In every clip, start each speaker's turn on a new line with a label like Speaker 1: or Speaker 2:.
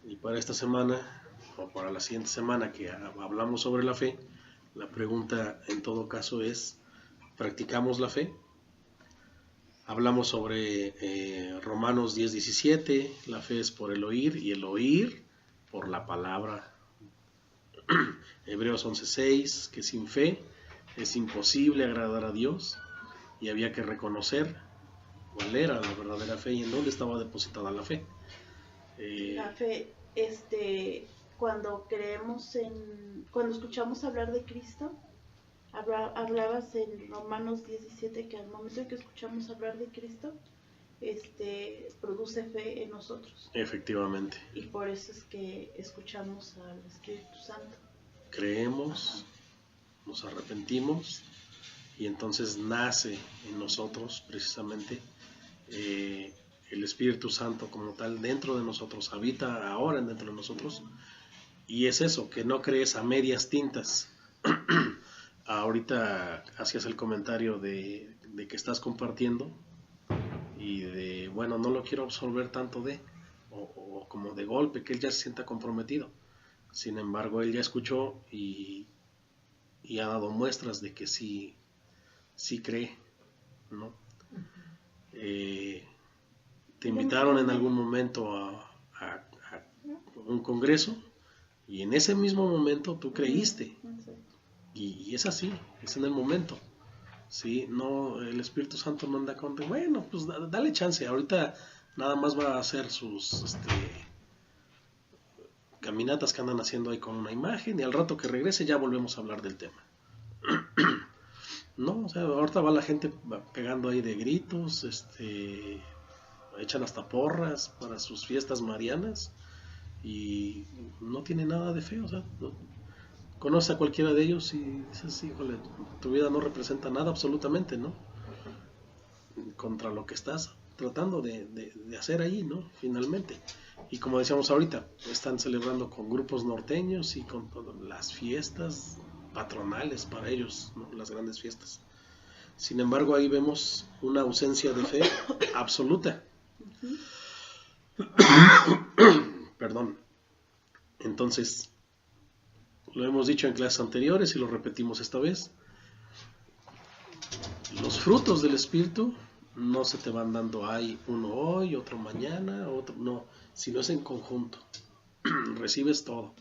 Speaker 1: Y para esta semana, o para la siguiente semana que hablamos sobre la fe, la pregunta en todo caso es, ¿practicamos la fe? Hablamos sobre Romanos 10:17, la fe es por el oír y el oír por la palabra. Hebreos 11:6, que sin fe es imposible agradar a Dios y había que reconocer cuál era la verdadera fe y en dónde estaba depositada la fe.
Speaker 2: La fe, cuando cuando escuchamos hablar de Cristo, hablabas en Romanos 17 que al momento en que escuchamos hablar de Cristo, produce fe en nosotros.
Speaker 1: Efectivamente.
Speaker 2: Y por eso es que escuchamos al Espíritu Santo.
Speaker 1: Creemos, nos arrepentimos y entonces nace en nosotros precisamente el Espíritu Santo como tal dentro de nosotros, habita ahora dentro de nosotros, y es eso, que no crees a medias tintas. Ahorita hacías el comentario de que estás compartiendo y de, bueno, no lo quiero absorber tanto o como de golpe, que él ya se sienta comprometido. Sin embargo, él ya escuchó y ha dado muestras de que sí cree, ¿no? Te invitaron en algún momento a un congreso y en ese mismo momento tú creíste. Y es así, es en el momento. ¿Sí? No, el Espíritu Santo no anda con, bueno, pues dale chance, ahorita nada más va a hacer sus caminatas que andan haciendo ahí con una imagen y al rato que regrese ya volvemos a hablar del tema. No, o sea, ahorita va la gente pegando ahí de gritos, echan hasta porras para sus fiestas marianas y no tiene nada de fe, o sea, conoce a cualquiera de ellos y dices, híjole, tu vida no representa nada absolutamente, ¿no? Contra lo que estás tratando de hacer ahí, ¿no? Finalmente. Y como decíamos ahorita, están celebrando con grupos norteños y con las fiestas patronales para ellos, ¿no? Las grandes fiestas. Sin embargo, ahí vemos una ausencia de fe absoluta. Perdón. Entonces, lo hemos dicho en clases anteriores y lo repetimos esta vez. Los frutos del Espíritu no se te van dando ahí uno hoy, otro mañana, otro no, sino es en conjunto. Recibes todo.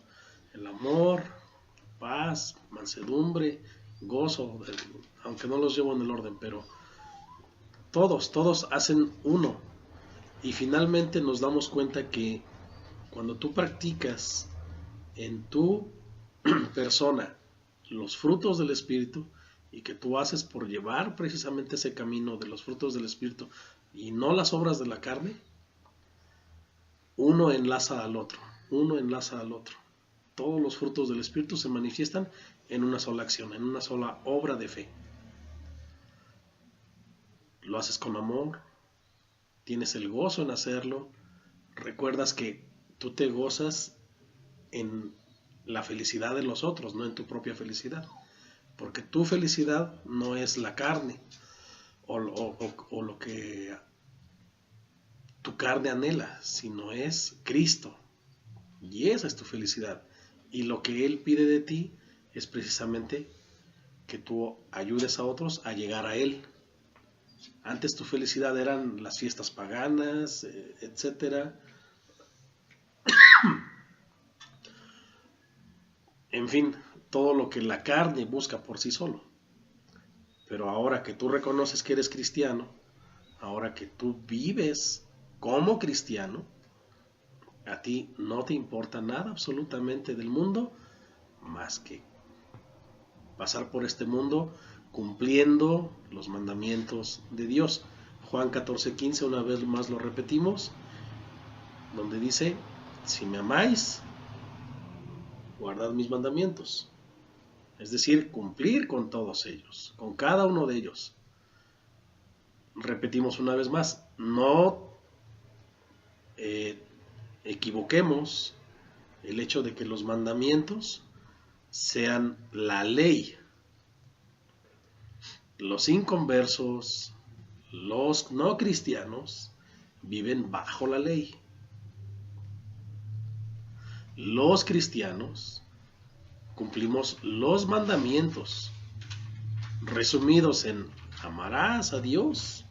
Speaker 1: El amor, paz, mansedumbre, gozo, aunque no los llevo en el orden, pero todos hacen uno. Y finalmente nos damos cuenta que cuando tú practicas en tu persona los frutos del Espíritu y que tú haces por llevar precisamente ese camino de los frutos del Espíritu y no las obras de la carne, uno enlaza al otro. Todos los frutos del Espíritu se manifiestan en una sola acción, en una sola obra de fe. Lo haces con amor, tienes el gozo en hacerlo, recuerdas que tú te gozas en la felicidad de los otros, no en tu propia felicidad, porque tu felicidad no es la carne o lo que tu carne anhela, sino es Cristo, y esa es tu felicidad, y lo que Él pide de ti es precisamente que tú ayudes a otros a llegar a Él. Antes tu felicidad eran las fiestas paganas, etcétera. En fin, todo lo que la carne busca por sí solo. Pero ahora que tú reconoces que eres cristiano, ahora que tú vives como cristiano, a ti no te importa nada absolutamente del mundo más que pasar por este mundo cumpliendo los mandamientos de Dios. Juan 14:15, una vez más lo repetimos, donde dice, si me amáis, guardad mis mandamientos. Es decir, cumplir con todos ellos, con cada uno de ellos. Repetimos una vez más, no equivoquemos el hecho de que los mandamientos sean la ley. Los inconversos, los no cristianos, viven bajo la ley. los cristianos cumplimos los mandamientos resumidos en amarás a Dios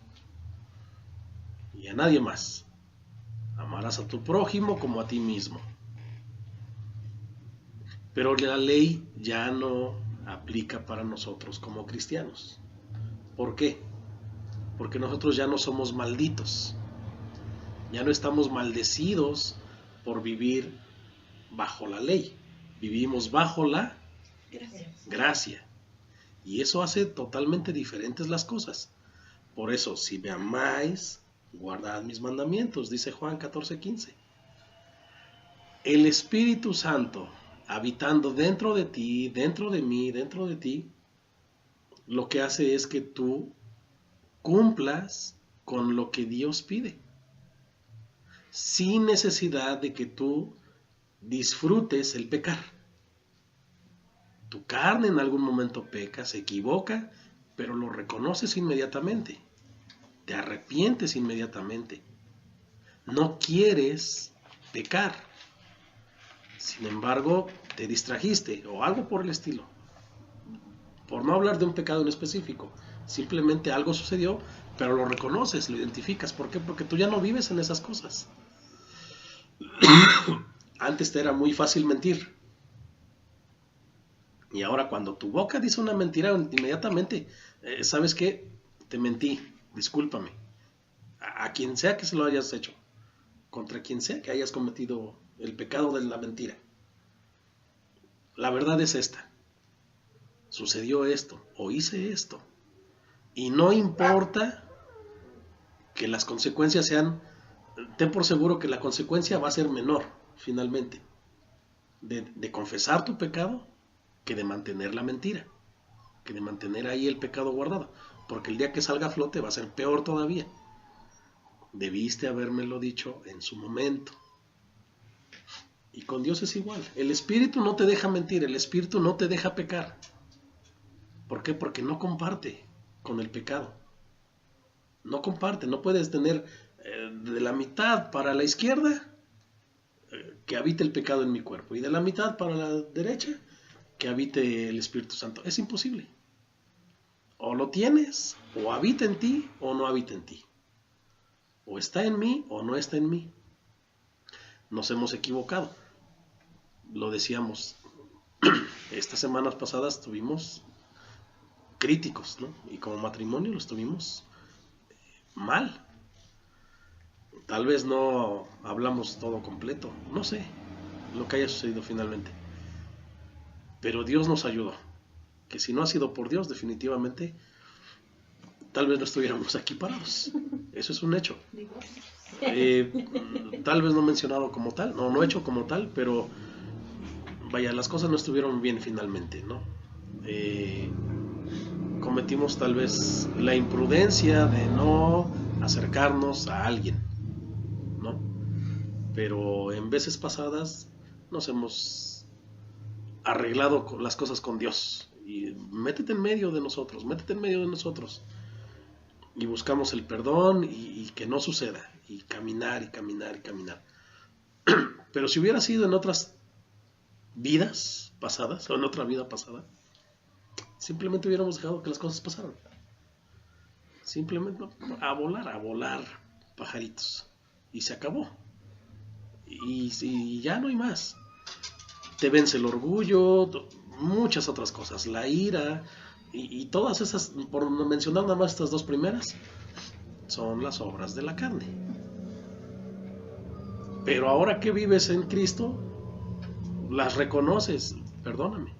Speaker 1: y a nadie más. Amarás a tu prójimo como a ti mismo. Pero la ley ya no aplica para nosotros como cristianos. ¿Por qué? Porque nosotros ya no somos malditos. Ya no estamos maldecidos por vivir bajo la ley. Vivimos bajo la gracia. Y eso hace totalmente diferentes las cosas. Por eso, si me amáis, guardad mis mandamientos, dice Juan 14:15. El Espíritu Santo, habitando dentro de ti, dentro de mí, dentro de ti, lo que hace es que tú cumplas con lo que Dios pide, sin necesidad de que tú disfrutes el pecar. Tu carne en algún momento peca, se equivoca, pero lo reconoces inmediatamente. Te arrepientes inmediatamente. No quieres pecar. Sin embargo, te distrajiste o algo por el estilo. Por no hablar de un pecado en específico. Simplemente algo sucedió, pero lo reconoces, lo identificas. ¿Por qué? Porque tú ya no vives en esas cosas. Antes te era muy fácil mentir. Y ahora cuando tu boca dice una mentira, inmediatamente, ¿sabes qué? Te mentí, discúlpame. A quien sea que se lo hayas hecho, contra quien sea que hayas cometido el pecado de la mentira. La verdad es esta. Sucedió esto, o hice esto. Y no importa que las consecuencias sean, ten por seguro que la consecuencia va a ser menor, finalmente, de confesar tu pecado, que de mantener la mentira, que de mantener ahí el pecado guardado, porque el día que salga a flote va a ser peor todavía. Debiste habérmelo dicho en su momento. Y con Dios es igual. El Espíritu no te deja mentir, el Espíritu no te deja pecar. ¿Por qué? Porque no comparte con el pecado. No comparte, no puedes tener de la mitad para la izquierda que habite el pecado en mi cuerpo y de la mitad para la derecha que habite el Espíritu Santo. Es imposible. O lo tienes, o habita en ti, o no habita en ti. O está en mí, o no está en mí. Nos hemos equivocado. Lo decíamos. Estas semanas pasadas estuvimos críticos, ¿no? Y como matrimonio lo estuvimos mal. Tal vez no hablamos todo completo. No sé lo que haya sucedido finalmente. Pero Dios nos ayudó, que si no ha sido por Dios, definitivamente, tal vez no estuviéramos aquí parados. Eso es un hecho. Tal vez no mencionado como tal, no hecho como tal, pero vaya, las cosas no estuvieron bien finalmente, ¿no? Cometimos tal vez la imprudencia de no acercarnos a alguien, ¿no? Pero en veces pasadas nos hemos arreglado las cosas con Dios y métete en medio de nosotros y buscamos el perdón y que no suceda y caminar. Pero si hubiera sido en otras vidas pasadas o en otra vida pasada, simplemente hubiéramos dejado que las cosas pasaran, simplemente a volar pajaritos y se acabó y ya no hay más. Te vence el orgullo, muchas otras cosas, la ira y todas esas, por mencionar nada más estas dos primeras, son las obras de la carne. Pero ahora que vives en Cristo, las reconoces. Perdóname.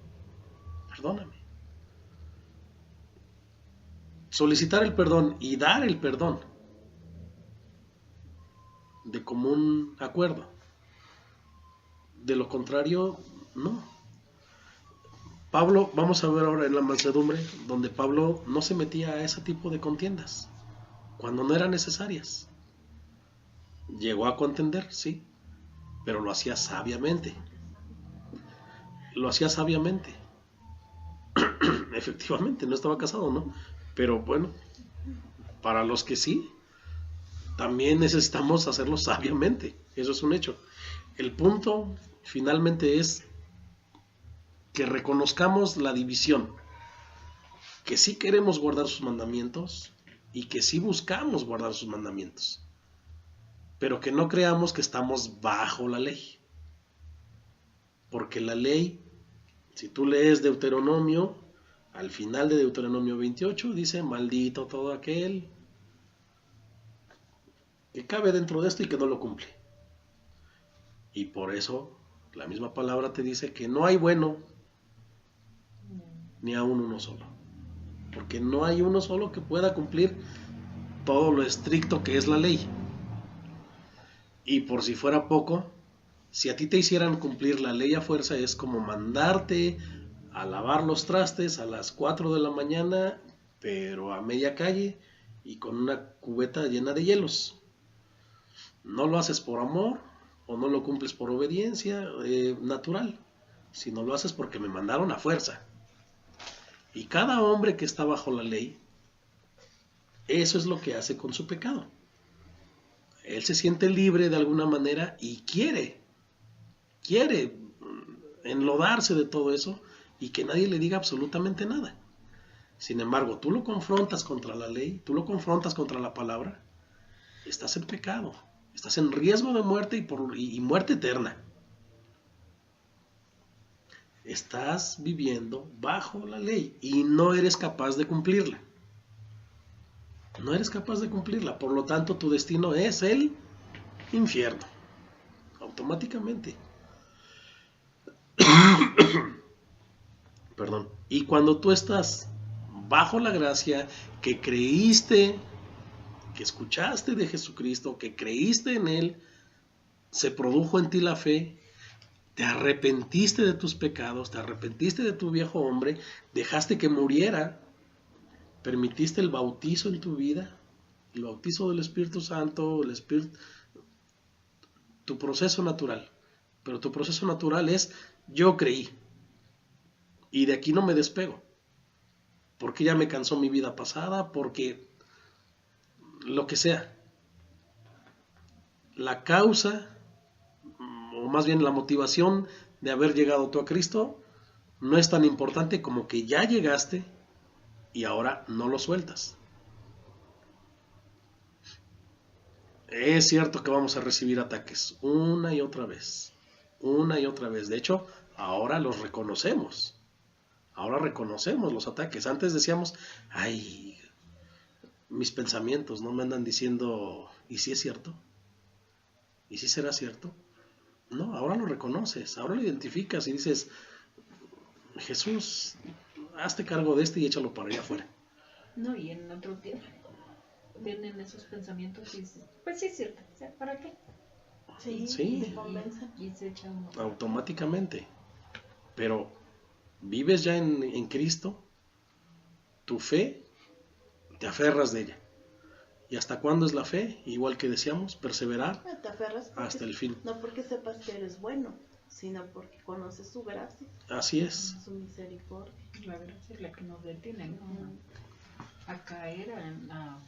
Speaker 1: Solicitar el perdón y dar el perdón de común acuerdo. De lo contrario, no. Pablo, vamos a ver ahora en la mansedumbre, donde Pablo no se metía a ese tipo de contiendas, cuando no eran necesarias. Llegó a contender, sí, pero lo hacía sabiamente. Efectivamente, no estaba casado, ¿no? Pero bueno, para los que sí, también necesitamos hacerlo sabiamente. Eso es un hecho. El punto finalmente es que reconozcamos la división, que sí queremos guardar sus mandamientos y que sí buscamos guardar sus mandamientos, pero que no creamos que estamos bajo la ley. Porque la ley, si tú lees Deuteronomio, al final de Deuteronomio 28 dice: maldito todo aquel que cabe dentro de esto y que no lo cumple. Y por eso la misma palabra te dice que no hay bueno ni aún uno solo, porque no hay uno solo que pueda cumplir todo lo estricto que es la ley. Y por si fuera poco, si a ti te hicieran cumplir la ley a fuerza, es como mandarte a lavar los trastes a las 4 de la mañana, pero a media calle y con una cubeta llena de hielos. No lo haces por amor o no lo cumples por obediencia natural, sino lo haces porque me mandaron a fuerza. Y cada hombre que está bajo la ley, eso es lo que hace con su pecado. Él se siente libre de alguna manera y quiere enlodarse de todo eso y que nadie le diga absolutamente nada. Sin embargo, tú lo confrontas contra la ley, tú lo confrontas contra la palabra, estás en pecado, estás en riesgo de muerte y muerte eterna. Estás viviendo bajo la ley y no eres capaz de cumplirla. No eres capaz de cumplirla, por lo tanto tu destino es el infierno, automáticamente. Perdón. Y cuando tú estás bajo la gracia, que creíste, que escuchaste de Jesucristo, que creíste en Él, se produjo en ti la fe, te arrepentiste de tus pecados, te arrepentiste de tu viejo hombre, dejaste que muriera, permitiste el bautizo en tu vida, el bautizo del Espíritu Santo, tu proceso natural. Pero tu proceso natural es: yo creí y de aquí no me despego, porque ya me cansó mi vida pasada, porque lo que sea. La causa, o más bien la motivación de haber llegado tú a Cristo, no es tan importante como que ya llegaste y ahora no lo sueltas. Es cierto que vamos a recibir ataques una y otra vez. De hecho, ahora los reconocemos. Ahora reconocemos los ataques. Antes decíamos: ay, mis pensamientos no me andan diciendo, ¿y si es cierto? ¿Y si será cierto? No, ahora lo reconoces, ahora lo identificas y dices: Jesús, hazte cargo de este y échalo para allá afuera.
Speaker 3: No, y en otro tiempo vienen esos pensamientos y dices: pues sí es cierto, ¿para qué?
Speaker 2: Sí.
Speaker 3: Y se echa uno
Speaker 1: automáticamente. Pero vives ya en Cristo, tu fe, te aferras de ella. ¿Y hasta cuándo es la fe? Igual que decíamos, perseverar
Speaker 2: te aferras
Speaker 1: hasta el fin.
Speaker 2: No porque sepas que eres bueno, sino porque conoces su gracia.
Speaker 1: Así es.
Speaker 2: Su misericordia.
Speaker 3: La gracia es la que nos detiene, ¿no? A caer en la...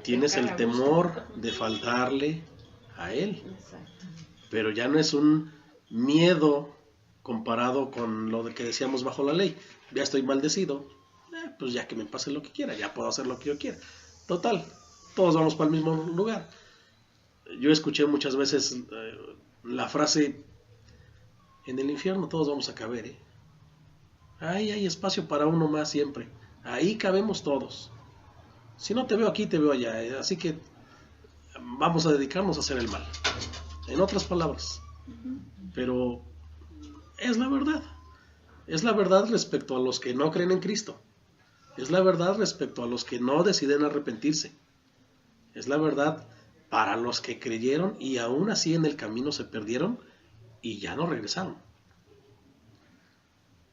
Speaker 1: Tienes el temor de faltarle a Él.
Speaker 2: Exacto.
Speaker 1: Pero ya no es un miedo comparado con lo de que decíamos bajo la ley. Ya estoy maldecido, pues ya que me pase lo que quiera, ya puedo hacer lo que yo quiera. Total, todos vamos para el mismo lugar. Yo escuché muchas veces la frase: en el infierno todos vamos a caber, Ahí hay espacio para uno más siempre. Ahí cabemos todos. Si no te veo aquí, te veo allá. Así que vamos a dedicarnos a hacer el mal. En otras palabras. Pero es la verdad. Es la verdad respecto a los que no creen en Cristo. Es la verdad respecto a los que no deciden arrepentirse. Es la verdad para los que creyeron y aún así en el camino se perdieron y ya no regresaron.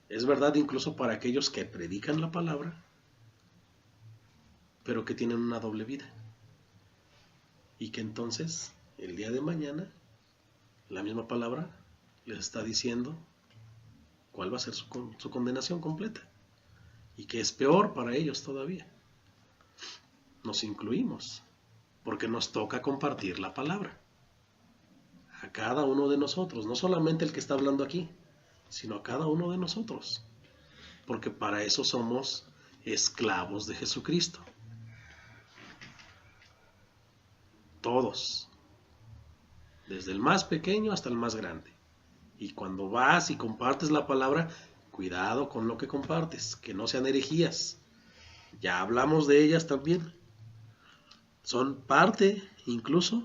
Speaker 1: Es verdad incluso para aquellos que predican la palabra, pero que tienen una doble vida. Y que entonces, el día de mañana, la misma palabra les está diciendo cuál va a ser su condenación completa. Y que es peor para ellos todavía. Nos incluimos, porque nos toca compartir la palabra. a cada uno de nosotros, no solamente el que está hablando aquí, sino a cada uno de nosotros, porque para eso somos esclavos de Jesucristo. Todos, desde el más pequeño hasta el más grande. Y cuando vas y compartes la palabra, cuidado con lo que compartes, que no sean herejías. Ya hablamos de ellas también. Son parte incluso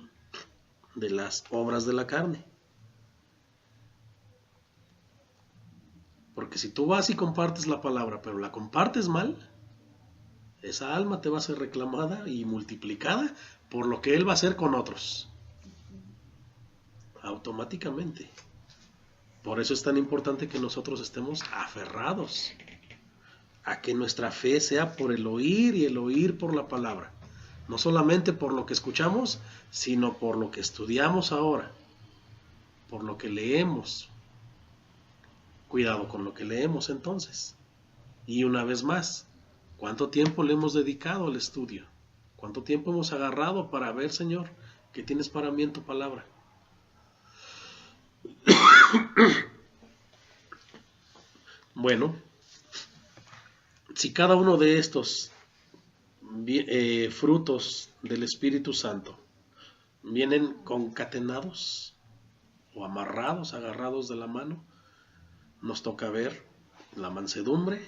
Speaker 1: de las obras de la carne. Porque si tú vas y compartes la palabra, pero la compartes mal, esa alma te va a ser reclamada y multiplicada por lo que Él va a hacer con otros. Automáticamente. Por eso es tan importante que nosotros estemos aferrados a que nuestra fe sea por el oír y el oír por la palabra. No solamente por lo que escuchamos, sino por lo que estudiamos ahora, por lo que leemos. Cuidado con lo que leemos entonces. Y una vez más, ¿cuánto tiempo le hemos dedicado al estudio? ¿Cuánto tiempo hemos agarrado para ver, Señor, qué tienes para mí en tu palabra? Bueno, si cada uno de estos frutos del Espíritu Santo vienen concatenados o amarrados, agarrados de la mano, nos toca ver la mansedumbre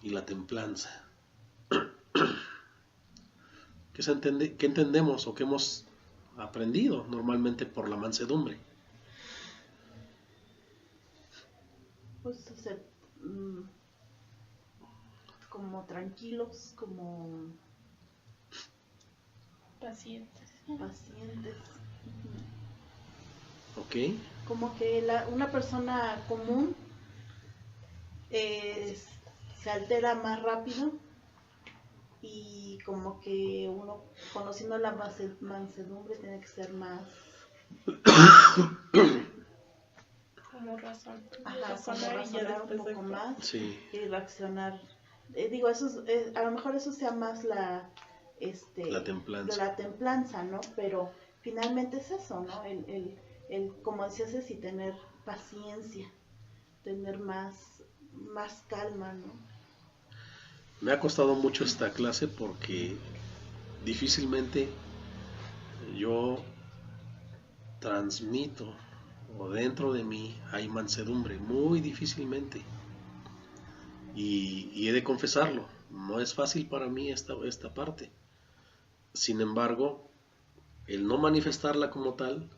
Speaker 1: y la templanza. ¿Qué entendemos o qué hemos aprendido normalmente por la mansedumbre?
Speaker 2: Pues ser como tranquilos, como
Speaker 4: Pacientes.
Speaker 2: pacientes.
Speaker 1: ¿Ok?
Speaker 2: Como que una persona común se altera más rápido, y como que uno, conociendo la mansedumbre, tiene que ser más
Speaker 4: Como razón.
Speaker 2: razonar un poco más,
Speaker 1: Sí.
Speaker 2: y reaccionar. Digo, eso a lo mejor eso sea más la
Speaker 1: templanza.
Speaker 2: la templanza, ¿no? Pero finalmente es eso, ¿no? El como decía Ceci, tener paciencia, tener más calma, ¿no?
Speaker 1: Me ha costado mucho esta clase porque difícilmente yo transmito, o dentro de mí hay mansedumbre, muy difícilmente. Y he de confesarlo, no es fácil para mí esta parte. Sin embargo, el no manifestarla como tal,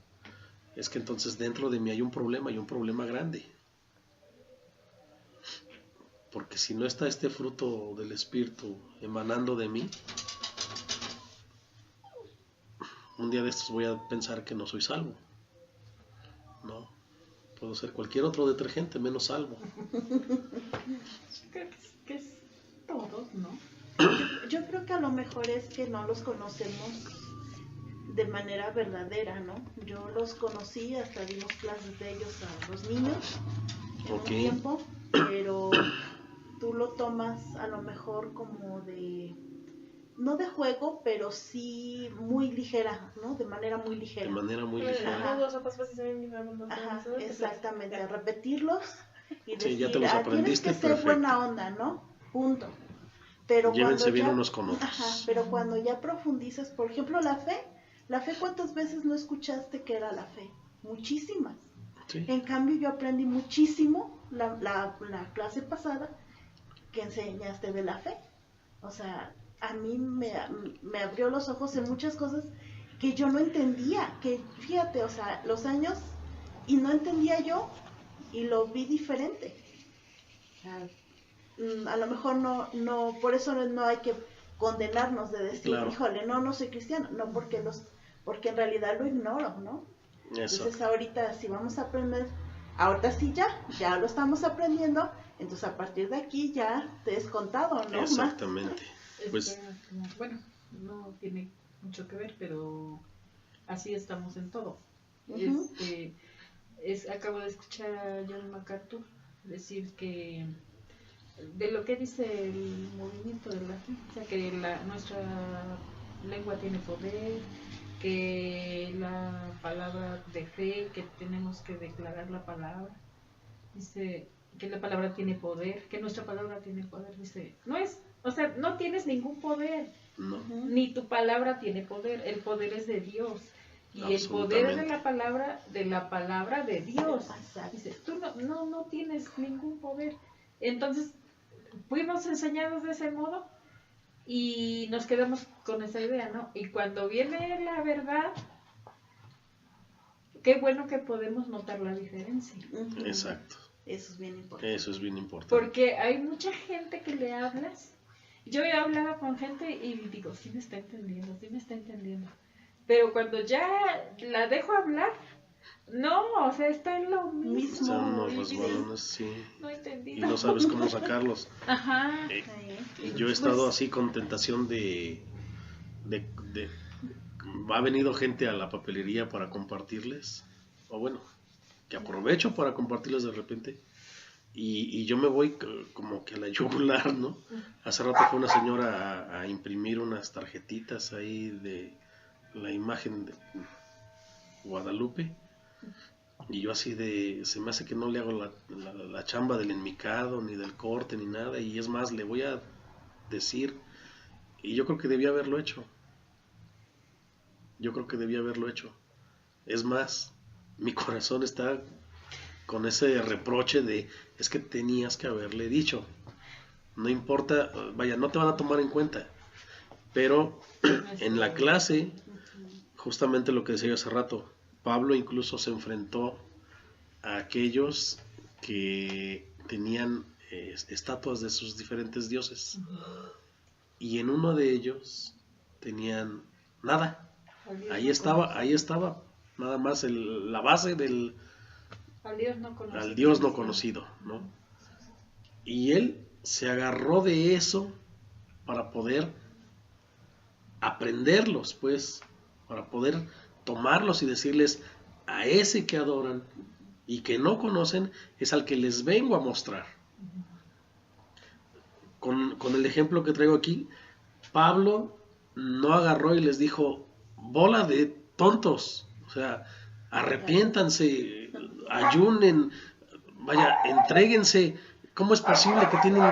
Speaker 1: es que entonces dentro de mí hay un problema grande. Porque si no está este fruto del Espíritu emanando de mí, un día de estos voy a pensar que no soy salvo. No, puedo ser cualquier otro detergente menos salvo.
Speaker 3: Creo que es todos, ¿no?
Speaker 2: Yo creo que a lo mejor es que no los conocemos de manera verdadera, ¿no? Yo los conocí, hasta dimos clases de ellos a los niños en un tiempo, pero tú lo tomas a lo mejor como no de juego, pero sí muy ligera, ¿no? De manera muy ligera.
Speaker 1: De manera muy ligera.
Speaker 2: Ajá, exactamente, a repetirlos y decir,
Speaker 1: ya te los aprendiste,
Speaker 2: tienes que ser
Speaker 1: perfecto.
Speaker 2: Buena onda, ¿no? Punto. Pero
Speaker 1: Llévense bien unos con otros.
Speaker 2: Ajá, pero cuando ya profundizas, por ejemplo, la fe, ¿cuántas veces no escuchaste que era la fe? Muchísimas.
Speaker 1: Sí.
Speaker 2: En cambio, yo aprendí muchísimo la clase pasada que enseñaste de la fe. O sea, a mí me abrió los ojos en muchas cosas que yo no entendía, que fíjate, o sea, los años, y no entendía yo, y lo vi diferente. A lo mejor no, por eso no hay que condenarnos de decir,
Speaker 1: claro.
Speaker 2: Híjole, no soy cristiano, no, porque en realidad lo ignoro, ¿no?
Speaker 1: Eso.
Speaker 2: Entonces ahorita si vamos a aprender, ahorita sí ya lo estamos aprendiendo, entonces a partir de aquí ya te es contado, ¿no?
Speaker 1: Exactamente. Pues,
Speaker 3: bueno, no tiene mucho que ver, pero así estamos en todo.
Speaker 2: Uh-huh.
Speaker 3: Acabo de escuchar a John MacArthur decir que de lo que dice el movimiento de la fe, o sea, que nuestra lengua tiene poder, que la palabra de fe, que tenemos que declarar la palabra. Dice que la palabra tiene poder, que nuestra palabra tiene poder. Dice, no es, o sea, no tienes ningún poder,
Speaker 1: No,
Speaker 3: ni tu palabra tiene poder, el poder es de Dios. Y el poder de la palabra de Dios. Dice, tú no tienes ningún poder. Entonces, fuimos enseñados de ese modo y nos quedamos con esa idea, ¿no? Y cuando viene la verdad, qué bueno que podemos notar la diferencia.
Speaker 1: exacto.
Speaker 2: Eso es bien importante.
Speaker 1: Eso es bien importante.
Speaker 3: Porque hay mucha gente que le hablas. Yo he hablado con gente y digo, sí me está entendiendo, sí me está entendiendo. Pero cuando ya la dejo hablar, no, o sea, está en lo mismo.
Speaker 1: Son unos resbalones, sí.
Speaker 3: No he entendido.
Speaker 1: Y no sabes cómo sacarlos.
Speaker 3: Ajá.
Speaker 1: Yo he estado así con tentación de ha venido gente a la papelería para compartirles, o bueno, que aprovecho para compartirles de repente, y yo me voy como que a la yugular, ¿no? Hace rato fue una señora a imprimir unas tarjetitas ahí de la imagen de Guadalupe, y yo así se me hace que no le hago la chamba del enmicado, ni del corte, ni nada, y es más, le voy a decir, y yo creo que debía haberlo hecho. Es más, mi corazón está con ese reproche de, es que tenías que haberle dicho. No importa, vaya, no te van a tomar en cuenta. Pero en la clase, justamente lo que decía yo hace rato, Pablo incluso se enfrentó a aquellos que tenían estatuas de sus diferentes dioses. Y en uno de ellos tenían nada. Ahí estaba, nada más la base del al Dios no conocido, ¿no? Y él se agarró de eso para poder aprenderlos, pues, para poder tomarlos y decirles, a ese que adoran y que no conocen es al que les vengo a mostrar. Con el ejemplo que traigo aquí, Pablo no agarró y les dijo, bola de tontos, o sea, arrepiéntanse, ayunen, vaya, entréguense. ¿Cómo es posible que tienen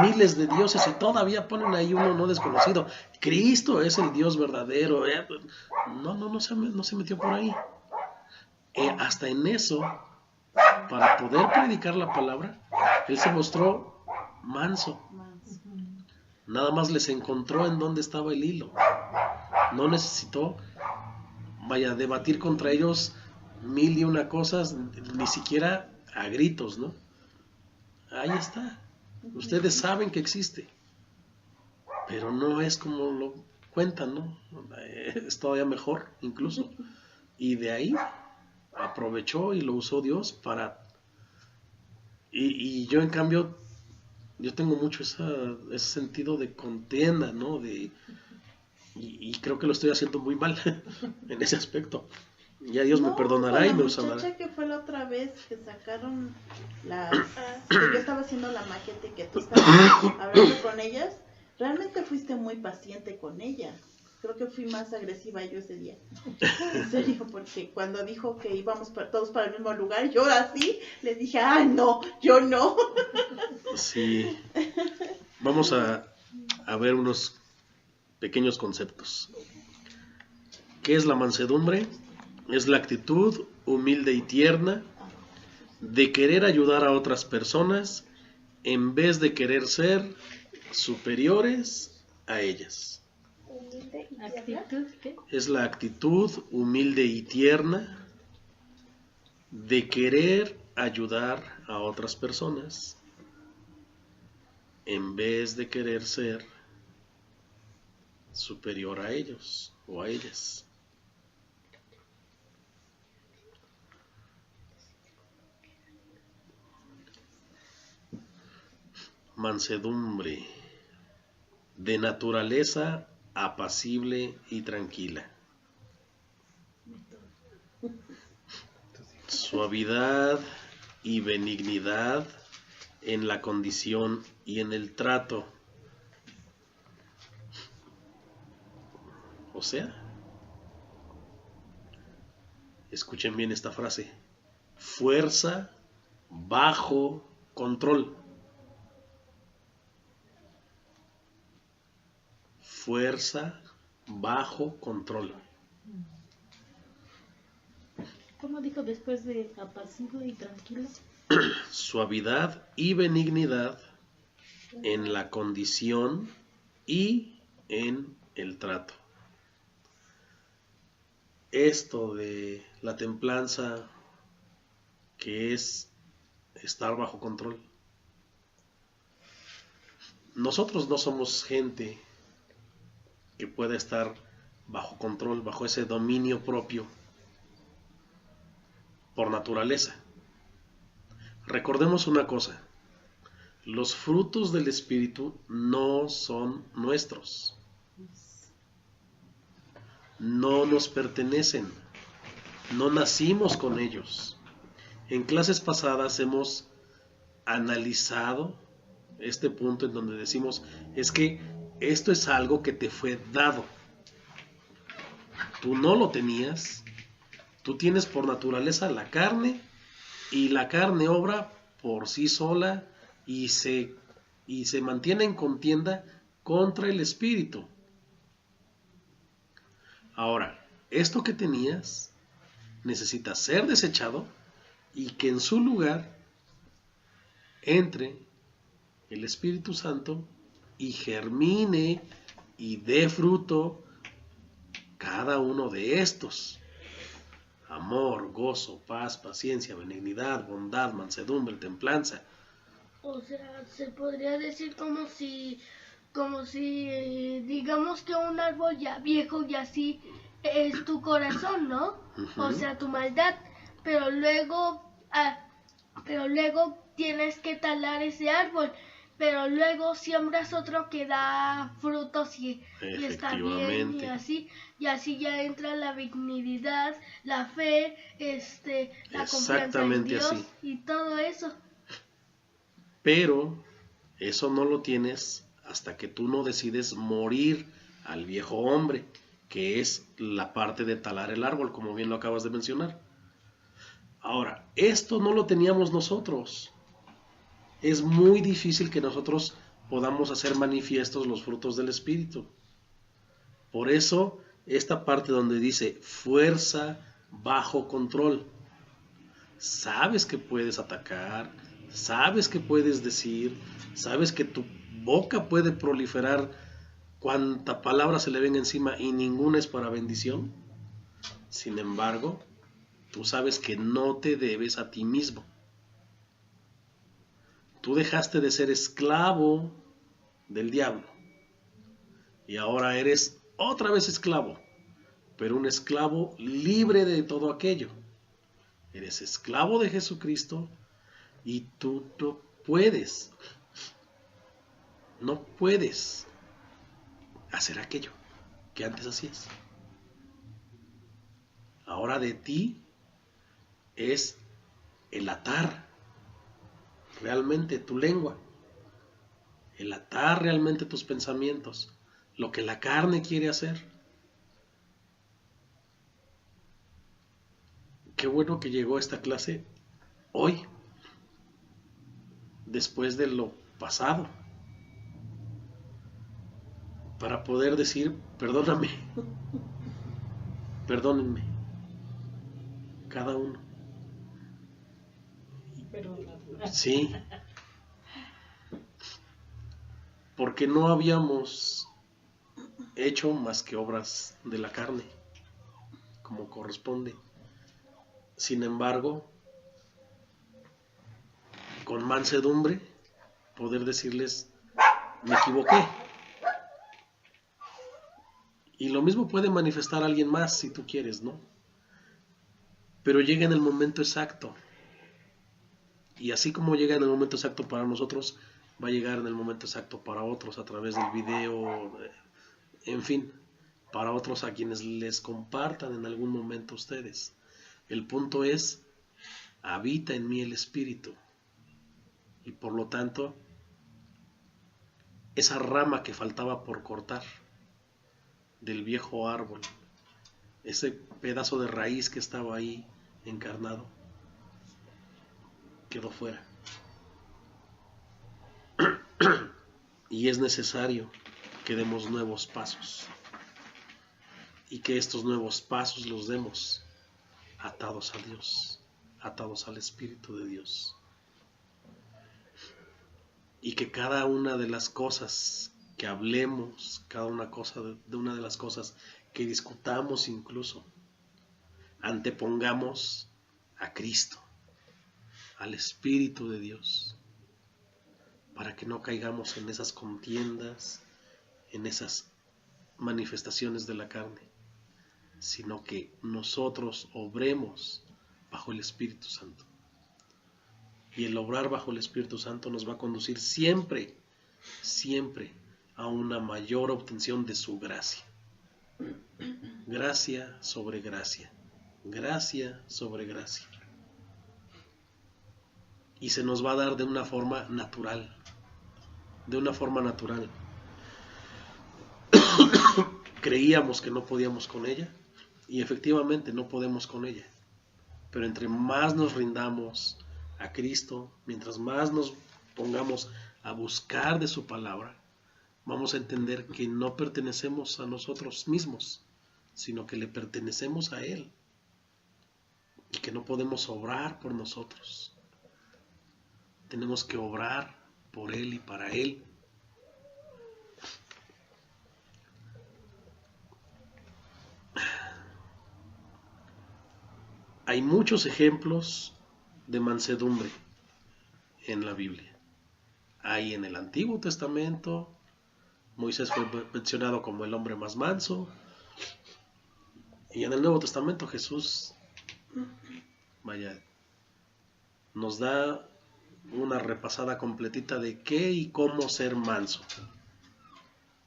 Speaker 1: miles de dioses y todavía ponen ahí uno no desconocido? Cristo es el Dios verdadero. No se metió por ahí. Hasta en eso, para poder predicar la palabra, él se mostró manso. Nada más les encontró en dónde estaba el hilo. No necesitó, vaya, debatir contra ellos 1001 cosas, ni siquiera a gritos, ¿no? Ahí está. Ustedes saben que existe, pero no es como lo cuentan, ¿no? Es todavía mejor, incluso. Y de ahí aprovechó y lo usó Dios para... Y yo, en cambio, yo tengo mucho ese sentido de contienda, ¿no? Y creo que lo estoy haciendo muy mal en ese aspecto. Ya Dios me perdonará y me usará.
Speaker 2: La muchacha que fue la otra vez que sacaron que yo estaba haciendo la maqueta y que tú estabas hablando con ellas, realmente fuiste muy paciente con ella. Creo que fui más agresiva yo ese día. En serio, porque cuando dijo que íbamos todos para el mismo lugar, yo así les dije, ¡ay, no! ¡Yo no!
Speaker 1: Sí. Vamos a ver unos pequeños conceptos. ¿Qué es la mansedumbre? Es la actitud humilde y tierna de querer ayudar a otras personas en vez de querer ser superiores a ellas.
Speaker 3: ¿Actitud qué?
Speaker 1: Es la actitud humilde y tierna de querer ayudar a otras personas en vez de querer ser superior a ellos o a ellas. Mansedumbre, de naturaleza apacible y tranquila. Suavidad y benignidad en la condición y en el trato. O sea, Escuchen bien esta frase. Fuerza bajo control. Fuerza bajo control.
Speaker 2: ¿Cómo dijo después de apacible y tranquilo?
Speaker 1: Suavidad y benignidad en la condición y en el trato. Esto de la templanza, que es estar bajo control. Nosotros no somos gente que pueda estar bajo control, bajo ese dominio propio por naturaleza. Recordemos una cosa, los frutos del Espíritu no son nuestros, no nos pertenecen, no nacimos con ellos. En clases pasadas hemos analizado este punto en donde decimos, es que esto es algo que te fue dado. Tú no lo tenías, tú tienes por naturaleza la carne, y la carne obra por sí sola y se mantiene en contienda contra el Espíritu. Ahora, esto que tenías necesita ser desechado y que en su lugar entre el Espíritu Santo y germine y dé fruto cada uno de estos. Amor, gozo, paz, paciencia, benignidad, bondad, mansedumbre, templanza.
Speaker 5: O sea, se podría decir como si digamos que un árbol ya viejo y así es tu corazón, ¿no? O sea, tu maldad, pero luego tienes que talar ese árbol, pero luego siembras otro que da frutos y está bien y así ya entra la benignidad, la fe, la confianza en Dios así. Y todo eso.
Speaker 1: Pero eso no lo tienes hasta que tú no decides morir al viejo hombre, que es la parte de talar el árbol, como bien lo acabas de mencionar. Ahora, esto no lo teníamos nosotros. Es muy difícil que nosotros podamos hacer manifiestos los frutos del Espíritu. Por eso, esta parte donde dice fuerza bajo control. Sabes que puedes atacar, sabes que puedes decir, sabes que tu boca puede proliferar cuanta palabra se le venga encima y ninguna es para bendición. Sin embargo, tú sabes que no te debes a ti mismo. Tú dejaste de ser esclavo del diablo y ahora eres otra vez esclavo, pero un esclavo libre de todo aquello. Eres esclavo de Jesucristo y tú no puedes hacer aquello que antes hacías. Ahora de ti es el atar realmente tu lengua, el atar realmente tus pensamientos, lo que la carne quiere hacer. Qué bueno que llegó esta clase hoy, después de lo pasado, para poder decir, perdóname, perdónenme, cada uno. Sí, porque no habíamos hecho más que obras de la carne, como corresponde. Sin embargo, con mansedumbre, poder decirles, me equivoqué. Y lo mismo puede manifestar alguien más si tú quieres, ¿no? Pero llega en el momento exacto. Y así como llega en el momento exacto para nosotros, va a llegar en el momento exacto para otros a través del video, en fin, para otros a quienes les compartan en algún momento ustedes. El punto es, habita en mí el Espíritu. Y por lo tanto, esa rama que faltaba por cortar del viejo árbol, ese pedazo de raíz que estaba ahí encarnado, quedó fuera. Y es necesario que demos nuevos pasos. Y que estos nuevos pasos los demos atados a Dios, atados al Espíritu de Dios. Y que cada una de las cosas que hablemos, cada una cosa de una de las cosas que discutamos incluso, antepongamos a Cristo, al Espíritu de Dios, para que no caigamos en esas contiendas, en esas manifestaciones de la carne, sino que nosotros obremos bajo el Espíritu Santo. Y el obrar bajo el Espíritu Santo nos va a conducir siempre, siempre a una mayor obtención de su gracia. Gracia sobre gracia, gracia sobre gracia. Y se nos va a dar de una forma natural, de una forma natural. Creíamos que no podíamos con ella, y efectivamente no podemos con ella. Pero entre más nos rindamos a Cristo, mientras más nos pongamos a buscar de su palabra, vamos a entender que no pertenecemos a nosotros mismos, sino que le pertenecemos a Él, y que no podemos obrar por nosotros. Tenemos que obrar por Él y para Él. Hay muchos ejemplos de mansedumbre en la Biblia. Hay en el Antiguo Testamento, Moisés fue mencionado como el hombre más manso, y en el Nuevo Testamento Jesús, nos da una repasada completita de qué y cómo ser manso.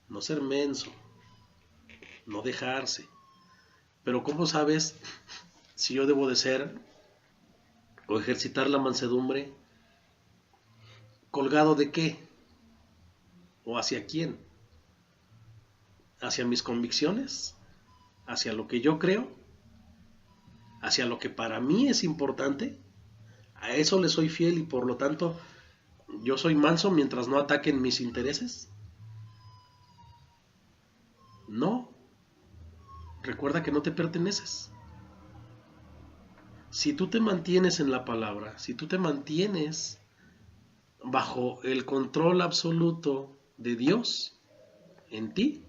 Speaker 1: No ser menso, no dejarse. Pero ¿cómo sabes si yo debo de ser o ejercitar la mansedumbre? ¿Colgado de qué? ¿O hacia quién? ¿Hacia mis convicciones? ¿Hacia lo que yo creo? ¿Hacia lo que para mí es importante? ¿A eso le soy fiel y por lo tanto yo soy manso mientras no ataquen mis intereses? No. Recuerda que no te perteneces. Si tú te mantienes en la palabra, si tú te mantienes bajo el control absoluto de Dios en ti,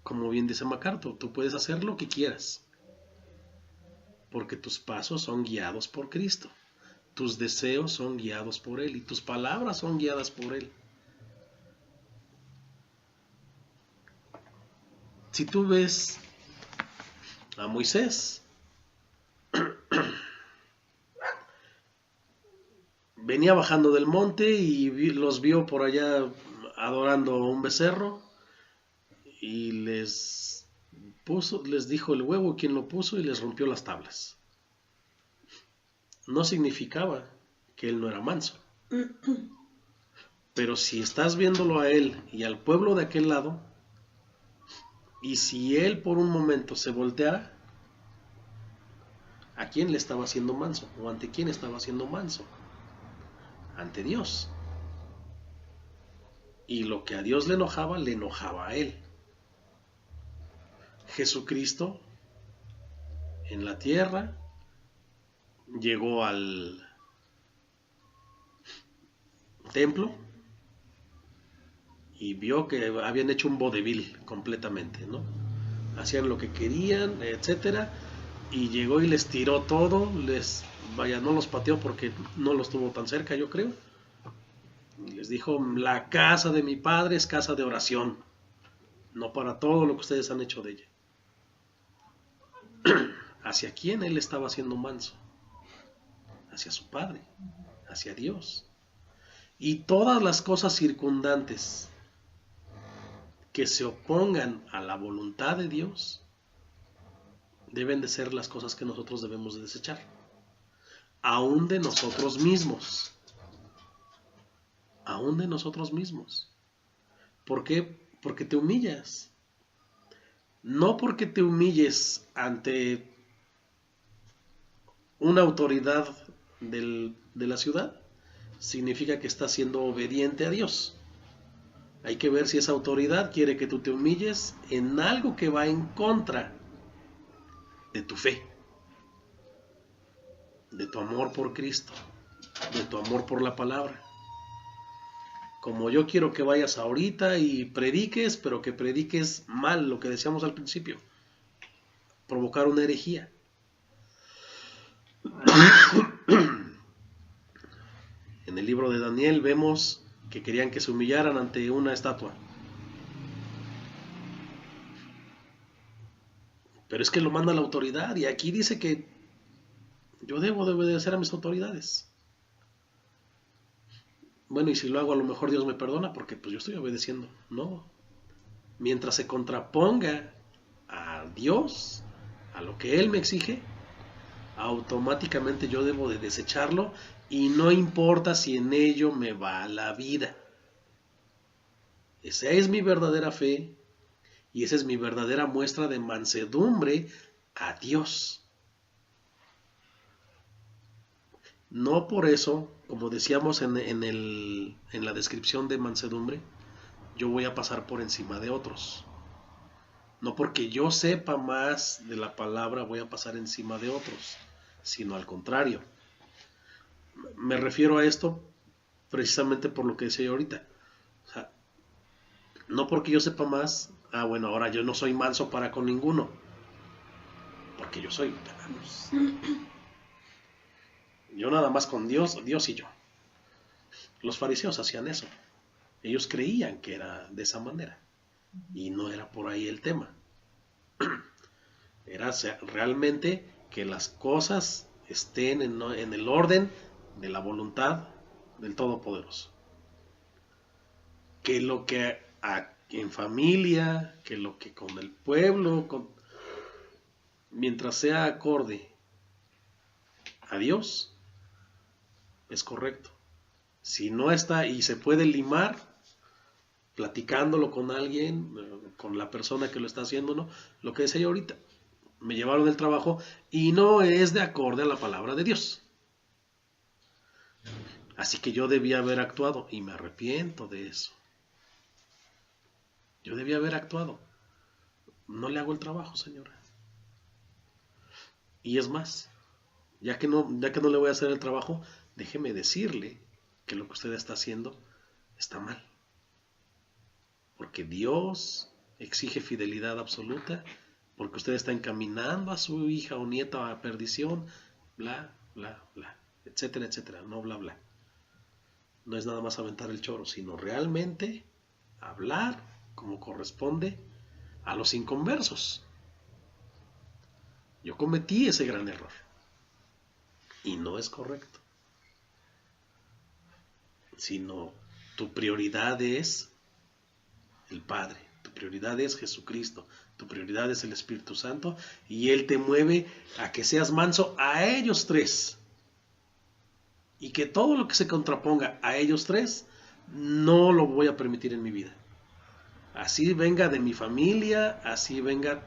Speaker 1: como bien dice MacArthur, tú puedes hacer lo que quieras, porque tus pasos son guiados por Cristo, tus deseos son guiados por Él y tus palabras son guiadas por Él. Si tú ves a Moisés, venía bajando del monte y los vio por allá adorando un becerro, y les dijo el huevo quién lo puso, y les rompió las tablas. No significaba que él no era manso. Pero si estás viéndolo a él y al pueblo de aquel lado, y si él por un momento se volteara, ¿a quién le estaba haciendo manso? ¿O ante quién estaba haciendo manso? Ante Dios. Y lo que a Dios le enojaba a él. Jesucristo en la tierra llegó al templo y vio que habían hecho un vodevil completamente, ¿no? Hacían lo que querían, etcétera, y llegó y les tiró todo, no los pateó porque no los tuvo tan cerca, yo creo, y les dijo: la casa de mi padre es casa de oración, no para todo lo que ustedes han hecho de ella. ¿Hacia quién él estaba siendo manso? Hacia su Padre, hacia Dios. Y todas las cosas circundantes que se opongan a la voluntad de Dios deben de ser las cosas que nosotros debemos de desechar, aún de nosotros mismos. Aún de nosotros mismos. ¿Por qué? Porque te humillas. No porque te humilles ante una autoridad de la ciudad, significa que estás siendo obediente a Dios. Hay que ver si esa autoridad quiere que tú te humilles en algo que va en contra de tu fe, de tu amor por Cristo, de tu amor por la palabra. Como yo quiero que vayas ahorita y prediques, pero que prediques mal, lo que decíamos al principio, provocar una herejía. En el libro de Daniel vemos que querían que se humillaran ante una estatua. Pero es que lo manda la autoridad, y aquí dice que yo debo de obedecer a mis autoridades. Bueno, y si lo hago, a lo mejor Dios me perdona porque pues yo estoy obedeciendo. No. Mientras se contraponga a Dios, a lo que Él me exige, automáticamente yo debo de desecharlo, y no importa si en ello me va la vida. Esa es mi verdadera fe, y esa es mi verdadera muestra de mansedumbre a Dios. No por eso, como decíamos en la descripción de mansedumbre, yo voy a pasar por encima de otros. No porque yo sepa más de la palabra voy a pasar encima de otros, sino al contrario. Me refiero a esto precisamente por lo que decía yo ahorita. O sea, no porque yo sepa más, bueno, ahora yo no soy manso para con ninguno, porque yo soy, yo nada más con Dios y yo. Los fariseos hacían eso. Ellos creían que era de esa manera, y no era por ahí el tema. Era realmente que las cosas estén en el orden de la voluntad del Todopoderoso. Que lo que en familia, que lo que con el pueblo, mientras sea acorde a Dios, es correcto. Si no está y se puede limar, platicándolo con alguien, con la persona que lo está haciendo, ¿no? Lo que decía yo ahorita, me llevaron el trabajo y no es de acorde a la palabra de Dios. Así que yo debía haber actuado, y me arrepiento de eso. Yo debía haber actuado. No le hago el trabajo, señora. Y es más, ya que no le voy a hacer el trabajo, déjeme decirle que lo que usted está haciendo está mal. Porque Dios exige fidelidad absoluta, porque usted está encaminando a su hija o nieta a perdición, bla, bla, bla, etcétera, etcétera, no bla, bla. No es nada más aventar el choro, sino realmente hablar como corresponde a los inconversos. Yo cometí ese gran error, y no es correcto. Sino tu prioridad es el Padre, tu prioridad es Jesucristo, tu prioridad es el Espíritu Santo, y Él te mueve a que seas manso a ellos tres, y que todo lo que se contraponga a ellos tres no lo voy a permitir en mi vida. Así venga de mi familia, así venga.